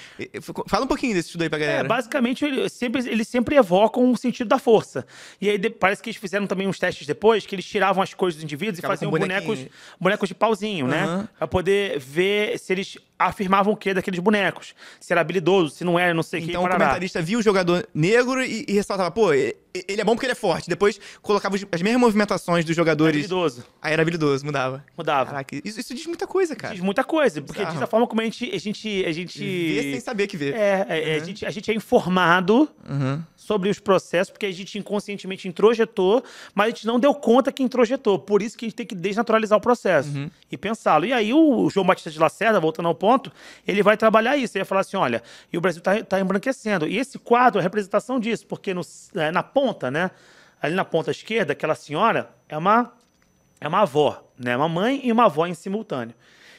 Fala um pouquinho desse estudo aí pra galera. Basicamente, eles sempre evocam o sentido da força. E aí parece que eles fizeram também uns testes depois, que eles tiravam as coisas dos indivíduos e faziam bonecos de pauzinho, né? Pra poder ver se eles afirmavam o quê daqueles bonecos. Se era habilidoso, se não era, não sei o que. Então o comentarista via o jogador negro e ressaltava, pô, ele é bom porque ele é forte. Depois colocava as mesmas movimentações dos jogadores. Era habilidoso. Aí era habilidoso, mudava. Caraca, isso diz muita coisa, cara. Diz muita coisa, porque diz a forma como a gente vê sem saber que vê. A gente é informado sobre os processos, porque a gente inconscientemente introjetou, mas a gente não deu conta que introjetou. Por isso que a gente tem que desnaturalizar o processo e pensá-lo. E aí o João Batista de Lacerda, voltando ao ponto, ele vai trabalhar isso. Ele vai falar assim, olha, e o Brasil tá embranquecendo. E esse quadro é a representação disso, porque na ponta, né? Ali na ponta esquerda, aquela senhora é uma avó, né? Uma mãe e uma avó em simultâneo.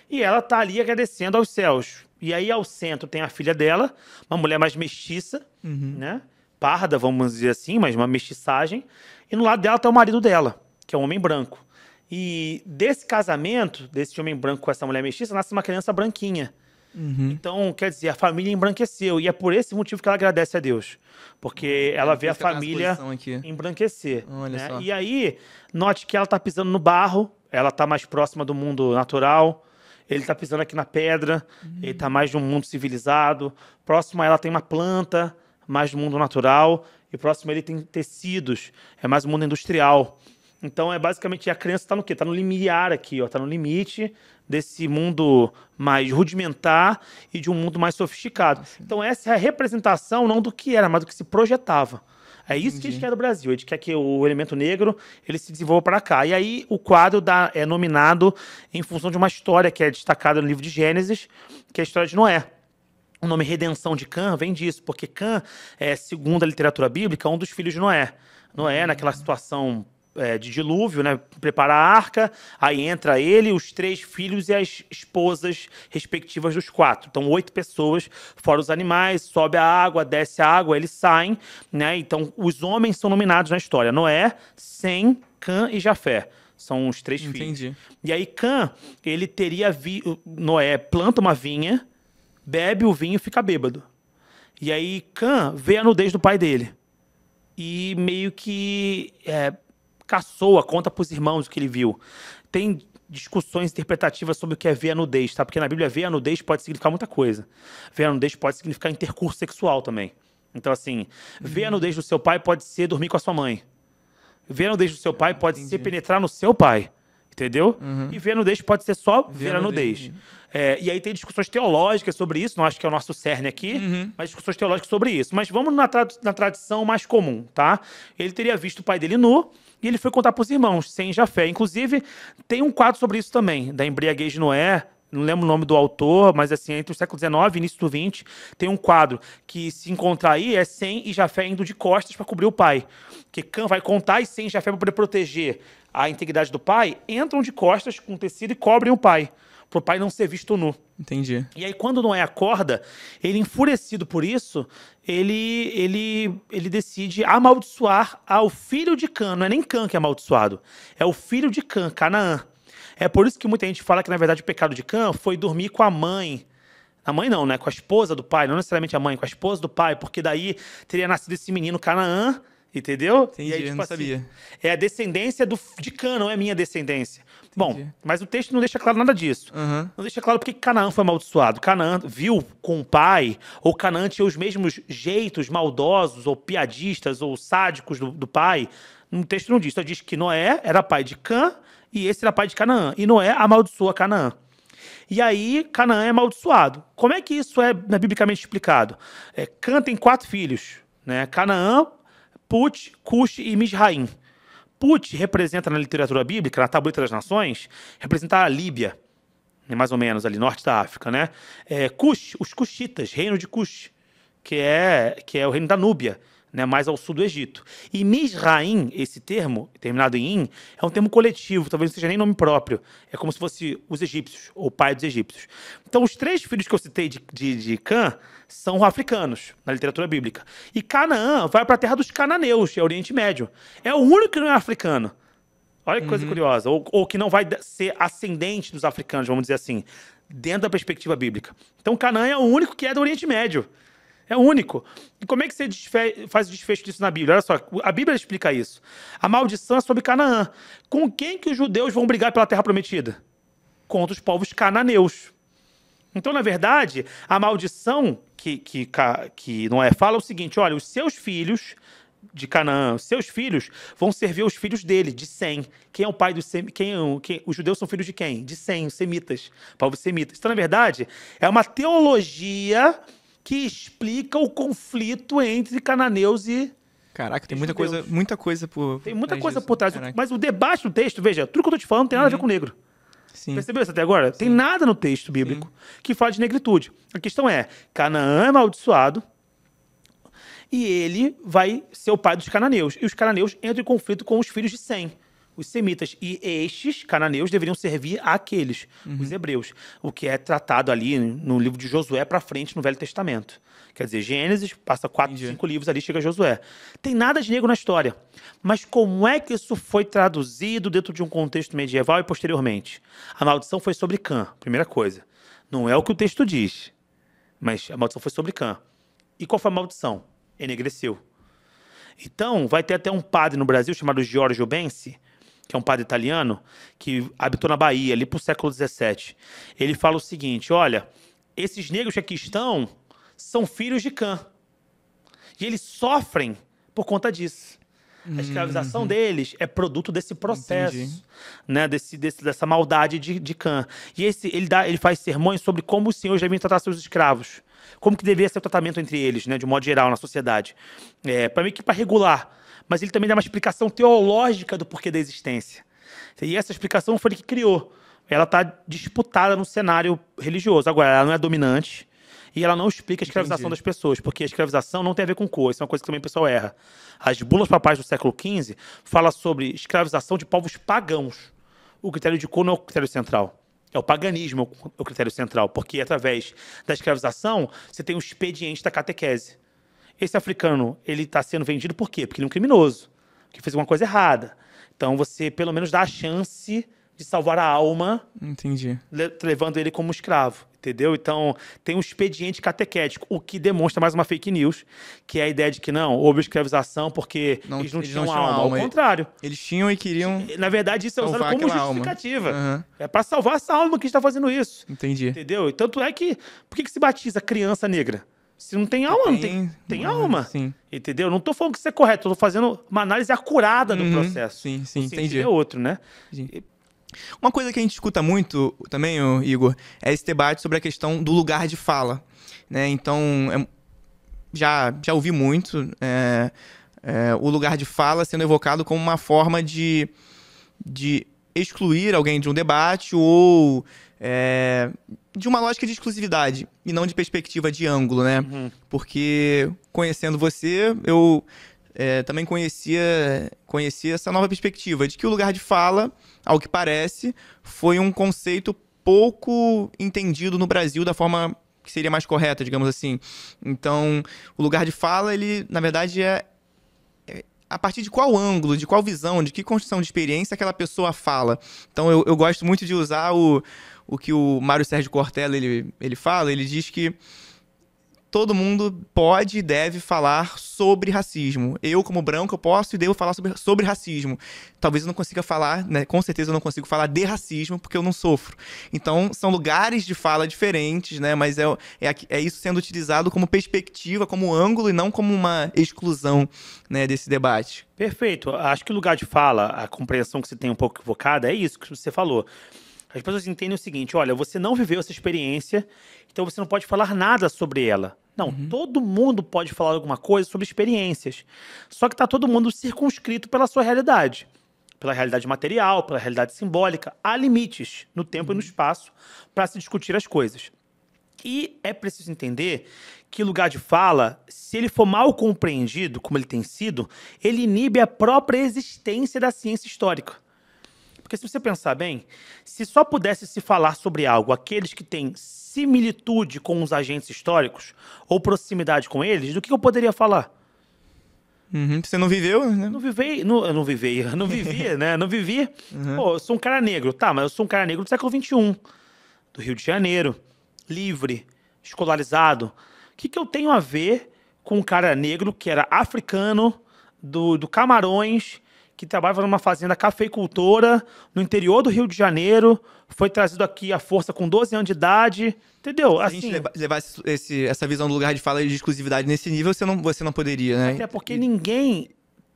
E ela tá ali agradecendo aos céus. E aí ao centro tem a filha dela, uma mulher mais mestiça, né? Parda, vamos dizer assim, mas uma mestiçagem. E no lado dela tá o marido dela, que é um homem branco. E desse casamento, desse homem branco com essa mulher mestiça, nasce uma criança branquinha. Então, quer dizer, a família embranqueceu. E é por esse motivo que ela agradece a Deus. Porque ela vê a família embranquecer. Né? E aí, note que ela tá pisando no barro, ela tá mais próxima do mundo natural. Ele tá pisando aqui na pedra, ele tá mais de um mundo civilizado. Próximo a ela tem uma planta, mais do mundo natural. E próximo a ele tem tecidos, é mais o mundo industrial. Então, basicamente, a criança está no quê? Está no limiar aqui, ó. Está no limite desse mundo mais rudimentar e de um mundo mais sofisticado. Então, essa é a representação não do que era, mas do que se projetava. É isso que a gente quer do Brasil. A gente quer que o elemento negro ele se desenvolva para cá. E aí, o quadro é nominado em função de uma história que é destacada no livro de Gênesis, que é a história de Noé. O nome Redenção de Cã vem disso, porque Cã é, segundo a literatura bíblica, um dos filhos de Noé. Noé, naquela situação de dilúvio, né? Prepara a arca, aí entra ele, os 3 filhos e as esposas respectivas dos 4. Então, 8 pessoas, fora os animais, sobe a água, desce a água, eles saem, né? Então, os homens são nominados na história. Noé, Sem, Cã e Jafé. São os 3 filhos. Entendi. E aí, Cã, ele teria... Noé planta uma vinha, bebe o vinho e fica bêbado. E aí, Cã vê a nudez do pai dele. E meio que caçoa, conta pros irmãos o que ele viu. Tem discussões interpretativas sobre o que é ver a nudez, tá? Porque na Bíblia ver a nudez pode significar muita coisa. Ver a nudez pode significar intercurso sexual também. Então, assim, ver a nudez do seu pai pode ser dormir com a sua mãe. Ver a nudez do seu pai pode ser penetrar no seu pai. Entendeu? E ver a nudez pode ser só ver a nudez. E aí tem discussões teológicas sobre isso, não acho que é o nosso cerne aqui, mas discussões teológicas sobre isso. Mas vamos na tradição mais comum, tá? Ele teria visto o pai dele nu e ele foi contar pros irmãos, Sem e Jafé. Inclusive, tem um quadro sobre isso também, da embriaguez de Noé. Não lembro o nome do autor, mas assim, entre o século XIX e início do XX, tem um quadro que, se encontrar aí, é Sem e Jafé indo de costas para cobrir o pai. Que Cã vai contar e Sem e Jafé, para poder proteger a integridade do pai, entram de costas com tecido e cobrem o pai, para o pai não ser visto nu. Entendi. E aí, quando Noé acorda, ele, enfurecido por isso, ele decide amaldiçoar ao filho de Cã. Não é nem Cã que é amaldiçoado, é o filho de Cã, Canaã. É por isso que muita gente fala que, na verdade, o pecado de Cã foi dormir com a mãe. A mãe não, né? Com a esposa do pai, não necessariamente a mãe, com a esposa do pai, porque daí teria nascido esse menino Canaã, entendeu? Entendi, e aí, tipo, eu não assim, sabia. é a descendência de Cã, não é minha descendência. Entendi. Bom, mas o texto não deixa claro nada disso. Não deixa claro porque Canaã foi amaldiçoado. Canaã viu com o pai, ou Canaã tinha os mesmos jeitos maldosos, ou piadistas, ou sádicos do pai. No texto não diz, só diz que Noé era pai de Cã, e esse era pai de Canaã. E Noé amaldiçoa Canaã. E aí, Canaã é amaldiçoado. Como é que isso é biblicamente explicado? Cã tem 4 filhos, né? Canaã, Put, Cush e Misraim. Put representa na literatura bíblica, na Tableta das Nações, representa a Líbia, mais ou menos ali, norte da África, né? Cush, os Cushitas, reino de Cush, que é o reino da Núbia, né, mais ao sul do Egito. E Misraim, esse termo, terminado em in, é um termo coletivo, talvez não seja nem nome próprio. É como se fosse os egípcios, ou pai dos egípcios. Então, os 3 filhos que eu citei de Cã são africanos, na literatura bíblica. E Canaã vai para a terra dos cananeus, é o Oriente Médio. É o único que não é africano. Olha que coisa curiosa. Ou que não vai ser ascendente dos africanos, vamos dizer assim, dentro da perspectiva bíblica. Então, Canaã é o único que é do Oriente Médio. É único. E como é que você faz o desfecho disso na Bíblia? Olha só, a Bíblia explica isso. A maldição é sobre Canaã. Com quem que os judeus vão brigar pela terra prometida? Contra os povos cananeus. Então, na verdade, a maldição que Noé fala é o seguinte: olha, os seus filhos de Canaã, os seus filhos vão servir os filhos dele, de Sem. Quem é o pai dos Sem? Os judeus são filhos de quem? De Sem, os semitas, povos semitas. Então, na verdade, é uma teologia que explica o conflito entre cananeus e... Caraca, tem muita coisa por... Tem muita coisa por trás. Caraca. Mas o debate do texto, veja, tudo que eu tô te falando não tem nada a ver com negro. Sim. Percebeu isso até agora? Tem nada no texto bíblico que fala de negritude. A questão é, Canaã é amaldiçoado e ele vai ser o pai dos cananeus. E os cananeus entram em conflito com os filhos de Sem, os semitas. E estes cananeus deveriam servir àqueles, os hebreus. O que é tratado ali no livro de Josué para frente no Velho Testamento. Quer dizer, Gênesis, passa 4, 5 livros ali, chega Josué. Tem nada de negro na história. Mas como é que isso foi traduzido dentro de um contexto medieval e posteriormente? A maldição foi sobre Cã, primeira coisa. Não é o que o texto diz, mas a maldição foi sobre Cã. E qual foi a maldição? Enegreceu. Então, vai ter até um padre no Brasil chamado Giorgio Bensi, que é um padre italiano, que habitou na Bahia, ali pro século XVII. Ele fala o seguinte: olha, esses negros que aqui estão são filhos de Cã. E eles sofrem por conta disso. A escravização deles é produto desse processo, né, dessa maldade de Cã. E ele faz sermões sobre como os senhores devem tratar seus escravos. Como que deveria ser o tratamento entre eles, né, de modo geral, na sociedade. Para regular. Mas ele também dá uma explicação teológica do porquê da existência. E essa explicação foi ele que criou. Ela está disputada no cenário religioso. Agora, ela não é dominante e ela não explica a escravização das pessoas, porque a escravização não tem a ver com cor, isso é uma coisa que também o pessoal erra. As bulas papais do século XV falam sobre escravização de povos pagãos. O critério de cor não é o critério central. É o paganismo o critério central, porque através da escravização você tem um expediente da catequese. Esse africano, ele está sendo vendido por quê? Porque ele é um criminoso, que fez alguma coisa errada. Então você pelo menos dá a chance de salvar a alma, Entendi. Levando ele como escravo, entendeu? Então, tem um expediente catequético, o que demonstra mais uma fake news, que é a ideia de que não, houve escravização porque eles não tinham alma. Ao contrário. Eles tinham e queriam. Na verdade, isso é usado como justificativa. Uhum. É para salvar essa alma que está fazendo isso. Entendi. Entendeu? E tanto é que, por que se batiza criança negra? Se não tem alma, tem alma. Sim. Entendeu? Não estou falando que isso é correto, estou fazendo uma análise acurada do processo. Sim, o entendi. É outro, né? Uma coisa que a gente escuta muito também, Igor, é esse debate sobre a questão do lugar de fala, né? Então, já ouvi muito o lugar de fala sendo evocado como uma forma de excluir alguém de um debate ou de uma lógica de exclusividade e não de perspectiva de ângulo, né? Uhum. Porque, conhecendo você, eu também conhecia essa nova perspectiva de que o lugar de fala, ao que parece, foi um conceito pouco entendido no Brasil da forma que seria mais correta, digamos assim. Então, o lugar de fala, ele, na verdade, é a partir de qual ângulo, de qual visão, de que construção de experiência aquela pessoa fala. Então, eu gosto muito de usar o que o Mário Sérgio Cortella ele fala. Ele diz que todo mundo pode e deve falar sobre racismo. Eu, como branco, eu posso e devo falar sobre racismo. Talvez eu não consiga falar, né? Com certeza eu não consigo falar de racismo, porque eu não sofro. Então, são lugares de fala diferentes, né? Mas é isso sendo utilizado como perspectiva, como ângulo, e não como uma exclusão, né, desse debate. Perfeito. Acho que o lugar de fala, a compreensão que você tem um pouco equivocada, é isso que você falou. As pessoas entendem o seguinte: olha, você não viveu essa experiência, então você não pode falar nada sobre ela. Não, todo mundo pode falar alguma coisa sobre experiências. Só que está todo mundo circunscrito pela sua realidade. Pela realidade material, pela realidade simbólica. Há limites no tempo e no espaço para se discutir as coisas. E é preciso entender que lugar de fala, se ele for mal compreendido, como ele tem sido, ele inibe a própria existência da ciência histórica. Porque se você pensar bem, se só pudesse se falar sobre algo aqueles que têm similitude com os agentes históricos ou proximidade com eles, do que eu poderia falar? Você não viveu, né? Eu não vivia, né? Não vivi. Pô, eu sou um cara negro. Tá, mas eu sou um cara negro do século XXI, do Rio de Janeiro, livre, escolarizado. O que eu tenho a ver com um cara negro que era africano, do Camarões, que trabalhava numa fazenda cafeicultora no interior do Rio de Janeiro, foi trazido aqui à força com 12 anos de idade, entendeu? Se a gente levasse essa visão do lugar de fala e de exclusividade nesse nível, você não poderia, né? Até porque ninguém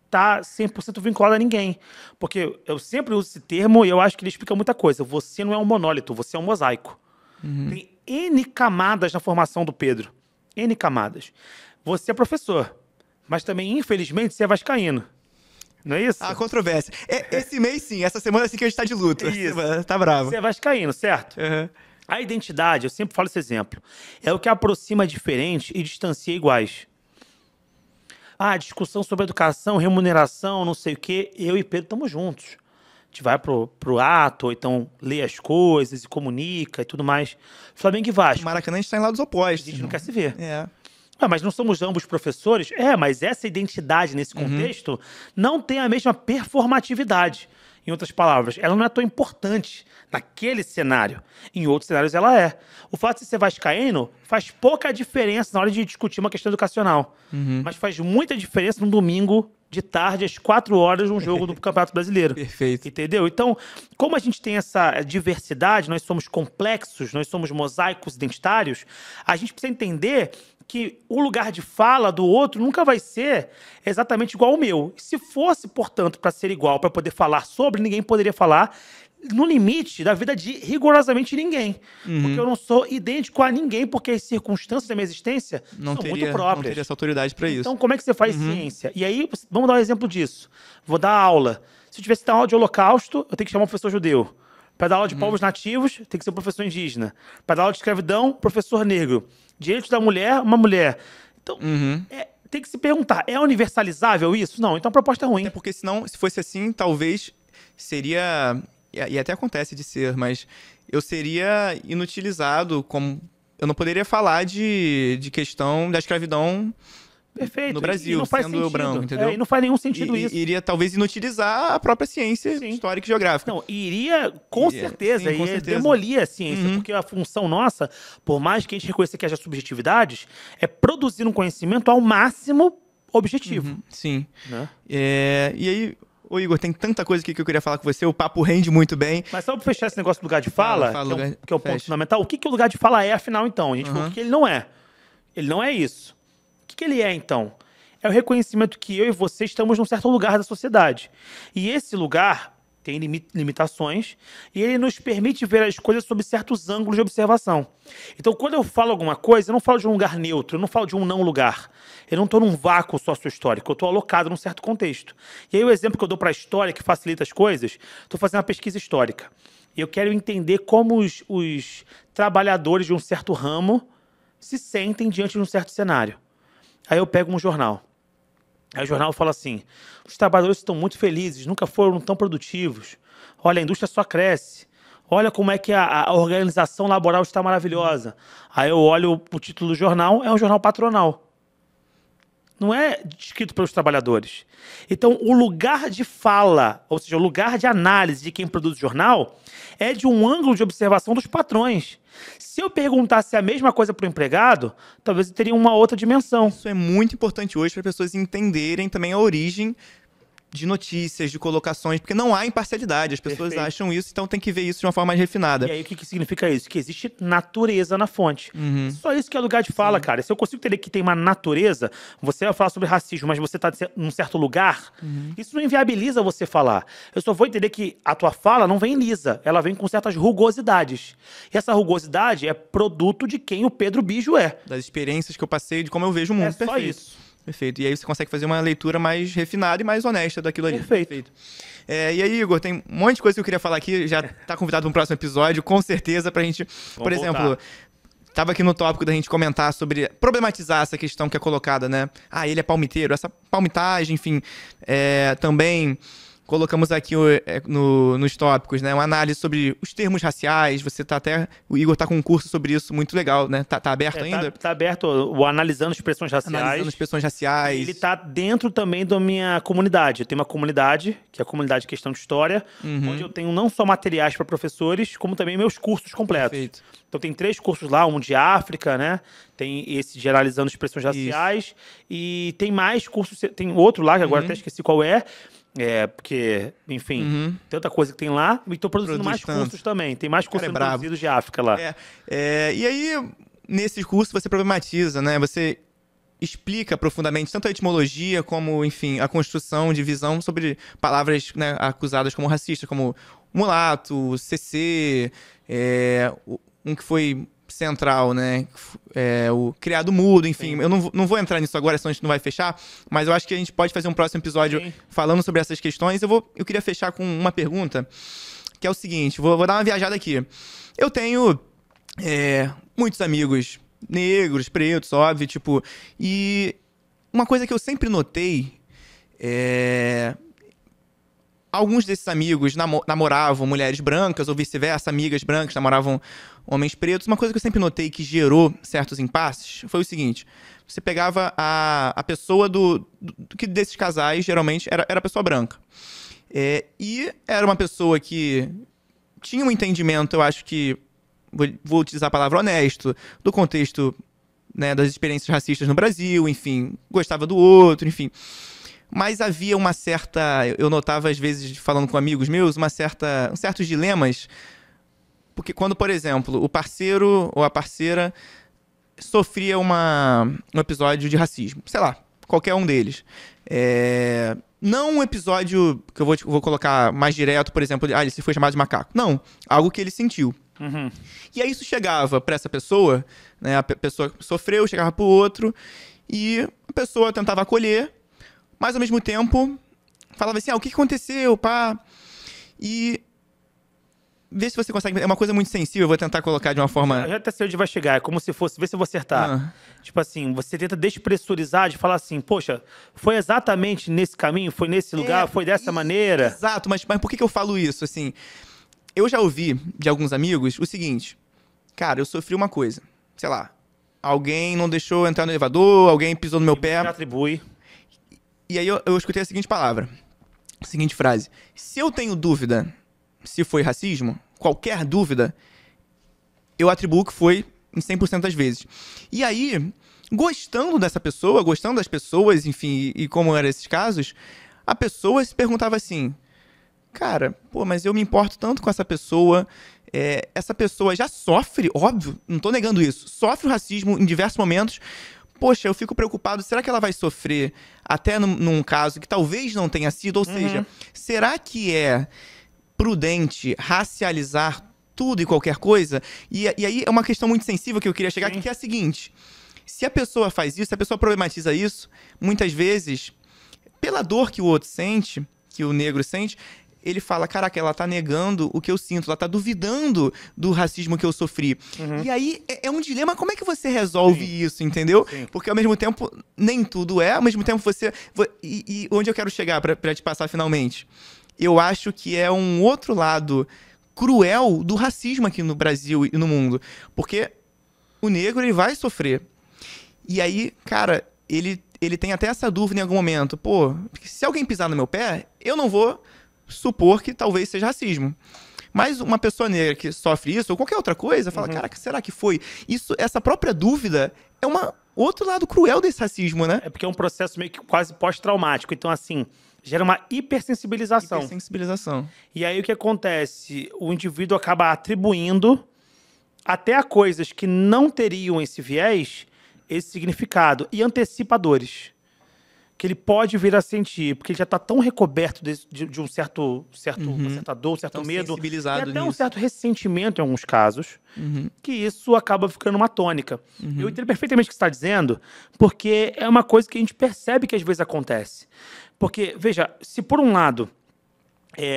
tá 100% vinculado a ninguém. Porque eu sempre uso esse termo e eu acho que ele explica muita coisa. Você não é um monólito, você é um mosaico. Tem N camadas na formação do Pedro. N camadas. Você é professor, mas também, infelizmente, você é vascaíno. Não é isso? Ah, controvérsia. Esse mês, sim. Essa semana, sim, que a gente tá de luto. Isso. Tá bravo. Você é vascaíno, certo? A identidade, eu sempre falo esse exemplo, é o que aproxima diferentes e distancia iguais. Discussão sobre educação, remuneração, não sei o quê. Eu e Pedro estamos juntos. A gente vai pro ato, ou então lê as coisas e comunica e tudo mais. Flamengo e Vasco. Maracanã, a gente tá em lados opostos. A gente não quer se ver. Mas não somos ambos professores? Mas essa identidade nesse contexto não tem a mesma performatividade. Em outras palavras, ela não é tão importante naquele cenário. Em outros cenários, ela é. O fato de ser vascaíno faz pouca diferença na hora de discutir uma questão educacional. Mas faz muita diferença num domingo de tarde, às 4 horas, num jogo do Campeonato Brasileiro. Perfeito. Entendeu? Então, como a gente tem essa diversidade, nós somos complexos, nós somos mosaicos identitários, a gente precisa entender que o lugar de fala do outro nunca vai ser exatamente igual ao meu. Se fosse, portanto, para ser igual, para poder falar sobre, ninguém poderia falar no limite da vida de rigorosamente ninguém. Porque eu não sou idêntico a ninguém, porque as circunstâncias da minha existência são muito próprias. Não teria essa autoridade para isso. Então, como é que você faz ciência? E aí, vamos dar um exemplo disso. Vou dar aula. Se eu tivesse que dar aula de holocausto, eu tenho que chamar um professor judeu Para dar aula de povos nativos, tem que ser um professor indígena. Para dar aula de escravidão, professor negro. Direitos da mulher, uma mulher. Então, tem que se perguntar, é universalizável isso? Não, então a proposta é ruim. Até porque senão, se fosse assim, talvez seria... E até acontece de ser, mas eu seria inutilizado como... Eu não poderia falar de questão da escravidão... Perfeito. No Brasil, não faz sendo sentido. branco, entendeu? E não faz nenhum sentido isso. Iria talvez inutilizar a própria ciência histórica e geográfica. Não, iria, com certeza, sim, com ia certeza. demolir a ciência, porque a função nossa, por mais que a gente reconheça que haja subjetividades, é produzir um conhecimento ao máximo objetivo. Sim. Né? E aí, ô Igor, tem tanta coisa aqui que eu queria falar com você, o papo rende muito bem. Mas só para fechar esse negócio do lugar de fala, que é o ponto fecha. fundamental, o que o lugar de fala é, afinal, então? A gente falou que ele não é. Ele não é isso. O que ele é, então? É o reconhecimento que eu e você estamos num certo lugar da sociedade. E esse lugar tem limitações e ele nos permite ver as coisas sob certos ângulos de observação. Então, quando eu falo alguma coisa, eu não falo de um lugar neutro, eu não falo de um não lugar. Eu não estou num vácuo sócio-histórico, eu estou alocado num certo contexto. E aí o exemplo que eu dou para a história, que facilita as coisas, estou fazendo uma pesquisa histórica. E eu quero entender como os trabalhadores de um certo ramo se sentem diante de um certo cenário. Aí eu pego um jornal. Aí o jornal fala assim, os trabalhadores estão muito felizes, nunca foram tão produtivos. Olha, a indústria só cresce. Olha como é que a organização laboral está maravilhosa. Aí eu olho o título do jornal, é um jornal patronal. Não é escrito pelos trabalhadores. Então, o lugar de fala, ou seja, o lugar de análise de quem produz o jornal, é de um ângulo de observação dos patrões. Se eu perguntasse a mesma coisa para o empregado, talvez eu teria uma outra dimensão. Isso é muito importante hoje para as pessoas entenderem também a origem de notícias, de colocações, porque não há imparcialidade. As pessoas acham isso, então tem que ver isso de uma forma mais refinada. E aí o que significa isso? Que existe natureza na fonte. Só isso que é lugar de fala, cara. Se eu consigo entender que tem uma natureza, você vai falar sobre racismo, mas você está num certo lugar, isso não inviabiliza você falar. Eu só vou entender que a tua fala não vem lisa, ela vem com certas rugosidades. E essa rugosidade é produto de quem o Pedro Bijo é. Das experiências que eu passei, de como eu vejo o mundo. É só isso. Perfeito. E aí você consegue fazer uma leitura mais refinada e mais honesta daquilo ali. Perfeito. E aí, Igor, tem um monte de coisa que eu queria falar aqui. Já tá convidado para um próximo episódio, com certeza, pra gente... Por exemplo, tava aqui no tópico da gente comentar sobre... Problematizar essa questão que é colocada, né? Ah, ele é palmiteiro. Essa palmitagem, enfim. Também... Colocamos aqui nos tópicos, né? Uma análise sobre os termos raciais. O Igor tá com um curso sobre isso muito legal, né? Tá aberto ainda? Tá aberto o Analisando Expressões Raciais. Analisando Expressões Raciais. Ele tá dentro também da minha comunidade. Eu tenho uma comunidade, que é a comunidade Questão de História, onde eu tenho não só materiais para professores, como também meus cursos completos. Perfeito. Então tem 3 cursos lá, um de África, né? Tem esse de Analisando Expressões Raciais. E tem mais cursos, tem outro lá, que agora até esqueci qual é. Porque, enfim, tanta coisa que tem lá. E tô produzindo mais cursos também. Tem mais cursos produzidos de África lá. E aí, nesse curso, você problematiza, né? Você explica profundamente tanto a etimologia como, enfim, a construção de visão sobre palavras, né, acusadas como racistas, como mulato, CC, um que foi central, né? O criado mudo, enfim. Sim. Eu não vou entrar nisso agora, senão a gente não vai fechar, mas eu acho que a gente pode fazer um próximo episódio falando sobre essas questões. Eu queria fechar com uma pergunta, que é o seguinte, vou dar uma viajada aqui. Eu tenho muitos amigos negros, pretos, óbvio, tipo, e uma coisa que eu sempre notei alguns desses amigos namoravam mulheres brancas, ou vice-versa, amigas brancas namoravam homens pretos. Uma coisa que eu sempre notei que gerou certos impasses foi o seguinte: você pegava a pessoa que desses casais, geralmente, era a pessoa branca. E era uma pessoa que tinha um entendimento, eu acho que, vou utilizar a palavra honesto, do contexto, né, das experiências racistas no Brasil, enfim, gostava do outro, enfim. Mas havia uma certa... Eu notava, às vezes, falando com amigos meus, certos dilemas. Porque quando, por exemplo, o parceiro ou a parceira sofria um episódio de racismo, sei lá, qualquer um deles. Não um episódio que eu vou colocar mais direto, por exemplo, ele se foi chamado de macaco. Não, algo que ele sentiu. E aí isso chegava para essa pessoa, né, a pessoa sofreu, chegava para o outro, e a pessoa tentava acolher, mas, ao mesmo tempo, falava assim, o que aconteceu, pá? E vê se você consegue. É uma coisa muito sensível, eu vou tentar colocar de uma forma. Eu já até sei onde vai chegar, é como se fosse, vê se eu vou acertar. Tipo assim, você tenta despressurizar de falar assim, poxa, foi exatamente nesse caminho, foi nesse lugar, foi dessa maneira. Exato, mas por que eu falo isso? Assim, eu já ouvi de alguns amigos o seguinte, cara, eu sofri uma coisa, sei lá, alguém não deixou eu entrar no elevador, alguém pisou no meu pé. Atribui. E aí eu escutei a seguinte palavra, a seguinte frase, se eu tenho dúvida se foi racismo, qualquer dúvida, eu atribuo que foi em 100% das vezes. E aí, gostando dessa pessoa, gostando das pessoas, enfim, e como eram esses casos, a pessoa se perguntava assim, cara, pô, mas eu me importo tanto com essa pessoa já sofre, óbvio, não tô negando isso, sofre o racismo em diversos momentos, poxa, eu fico preocupado, será que ela vai sofrer até num caso que talvez não tenha sido, ou seja, será que é prudente racializar tudo e qualquer coisa? E aí é uma questão muito sensível que eu queria chegar, que é a seguinte, se a pessoa faz isso, se a pessoa problematiza isso, muitas vezes, pela dor que o outro sente, que o negro sente, ele fala, caraca, ela tá negando o que eu sinto, ela tá duvidando do racismo que eu sofri. E aí é um dilema, como é que você resolve isso, entendeu? Porque ao mesmo tempo, nem tudo é, ao mesmo tempo você... E onde eu quero chegar pra te passar finalmente? Eu acho que é um outro lado cruel do racismo aqui no Brasil e no mundo. Porque o negro, ele vai sofrer. E aí, cara, ele tem até essa dúvida em algum momento. Pô, se alguém pisar no meu pé, eu não vou supor que talvez seja racismo. Mas uma pessoa negra que sofre isso, ou qualquer outra coisa, fala, caraca, será que foi? Essa própria dúvida é outro lado cruel desse racismo, né? É porque é um processo meio que quase pós-traumático. Então, assim, gera uma hipersensibilização. Hipersensibilização. E aí o que acontece? O indivíduo acaba atribuindo até a coisas que não teriam esse viés, esse significado, e antecipadores. Que ele pode vir a sentir, porque ele já está tão recoberto de uma certa dor, um certo medo, e até um certo ressentimento em alguns casos, que isso acaba ficando uma tônica. Eu entendo perfeitamente o que você está dizendo, porque é uma coisa que a gente percebe que às vezes acontece. Porque, veja, se por um lado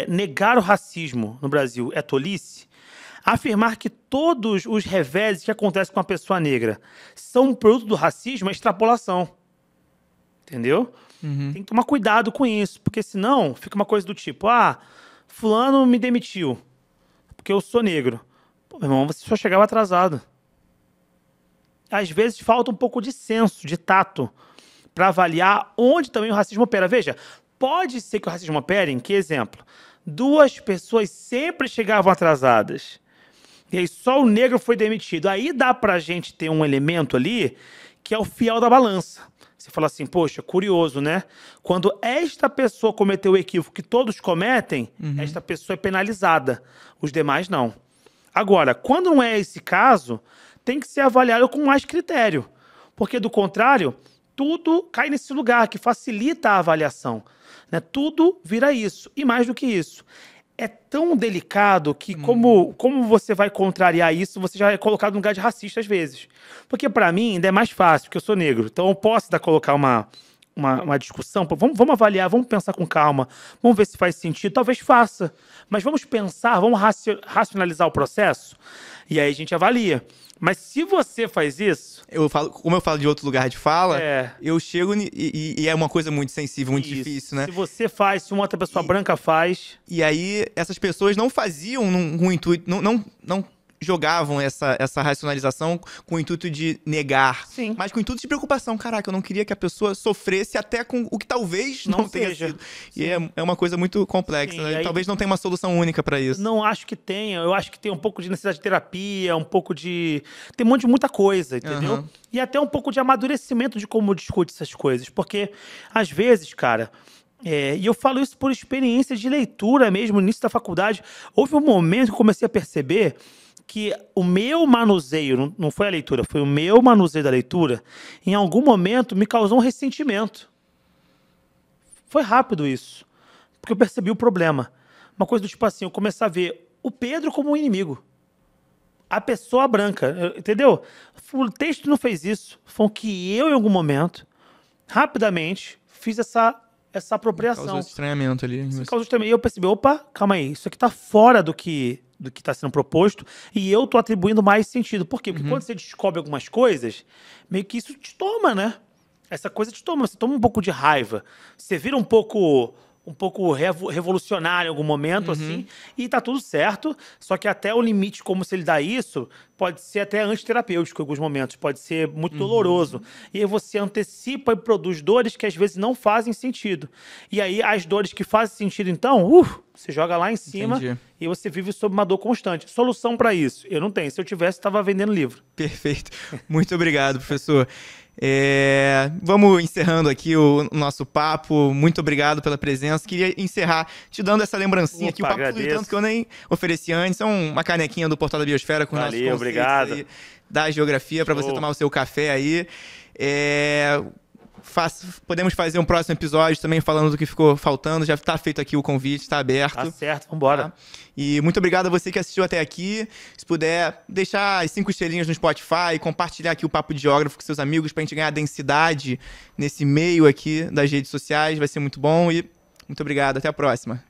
negar o racismo no Brasil é tolice, afirmar que todos os reveses que acontecem com a pessoa negra são produto do racismo é extrapolação. Entendeu? Tem que tomar cuidado com isso, porque senão fica uma coisa do tipo, fulano me demitiu porque eu sou negro. Pô, meu irmão, você só chegava atrasado. Às vezes falta um pouco de senso, de tato, para avaliar onde também o racismo opera. Veja, pode ser que o racismo opere, em que exemplo? 2 pessoas sempre chegavam atrasadas. E aí só o negro foi demitido. Aí dá pra gente ter um elemento ali que é o fiel da balança. Você fala assim, poxa, curioso, né? Quando esta pessoa cometeu o equívoco que todos cometem, esta pessoa é penalizada. Os demais não. Agora, quando não é esse caso, tem que ser avaliado com mais critério. Porque, do contrário, tudo cai nesse lugar que facilita a avaliação. Né? Tudo vira isso. E mais do que isso. É tão delicado que como você vai contrariar isso, você já é colocado no lugar de racista às vezes. Porque para mim ainda é mais fácil, porque eu sou negro. Então eu posso colocar uma discussão, vamos avaliar, vamos pensar com calma, vamos ver se faz sentido, talvez faça. Mas vamos pensar, vamos racionalizar o processo e aí a gente avalia. Mas se você faz isso... Como eu falo de outro lugar de fala, eu chego e é uma coisa muito sensível, muito difícil, né? Se você faz, se uma outra pessoa branca faz... E aí, essas pessoas não faziam com o intuito... Não jogavam essa racionalização com o intuito de negar, mas com o intuito de preocupação. Caraca, eu não queria que a pessoa sofresse até com o que talvez não tenha sido. E é uma coisa muito complexa. Né? Aí, talvez não tenha uma solução única para isso. Não acho que tenha. Eu acho que tem um pouco de necessidade de terapia, um pouco de... Tem um monte de muita coisa, entendeu? E até um pouco de amadurecimento de como discute essas coisas. Porque, às vezes, cara... e eu falo isso por experiência de leitura mesmo, no início da faculdade. Houve um momento que eu comecei a perceber que o meu manuseio, não foi a leitura, foi o meu manuseio da leitura, em algum momento me causou um ressentimento. Foi rápido isso, porque eu percebi o problema. Uma coisa do tipo assim, eu comecei a ver o Pedro como um inimigo. A pessoa branca, entendeu? O texto não fez isso. Foi que eu, em algum momento, rapidamente, fiz essa apropriação. Causou estranhamento ali. Causou estranhamento. E eu percebi, opa, calma aí, isso aqui tá fora do que do que está sendo proposto, e eu tô atribuindo mais sentido. Por quê? Porque quando você descobre algumas coisas, meio que isso te toma, né? Essa coisa te toma, você toma um pouco de raiva. Você vira um pouco revolucionário em algum momento, assim, e tá tudo certo, só que até o limite como se ele dá isso, pode ser até antiterapêutico em alguns momentos, pode ser muito doloroso. E aí você antecipa e produz dores que às vezes não fazem sentido. E aí as dores que fazem sentido, então, você joga lá em cima e você vive sob uma dor constante. Solução para isso? Eu não tenho. Se eu tivesse, estava vendendo livro. Perfeito. Muito obrigado, professor. Vamos encerrando aqui o nosso papo. Muito obrigado pela presença. Queria encerrar te dando essa lembrancinha aqui. O papo fluiu tanto que eu nem ofereci antes. É uma canequinha do Portal da Biosfera com nossos conceitos aí da geografia para você tomar o seu café aí. Podemos fazer um próximo episódio também falando do que ficou faltando. Já está feito aqui o convite, está aberto. Tá certo, vambora. Tá? E muito obrigado a você que assistiu até aqui. Se puder, deixar as 5 estrelinhas no Spotify, compartilhar aqui o Papo de Geógrafo com seus amigos para a gente ganhar densidade nesse meio aqui das redes sociais. Vai ser muito bom e muito obrigado. Até a próxima.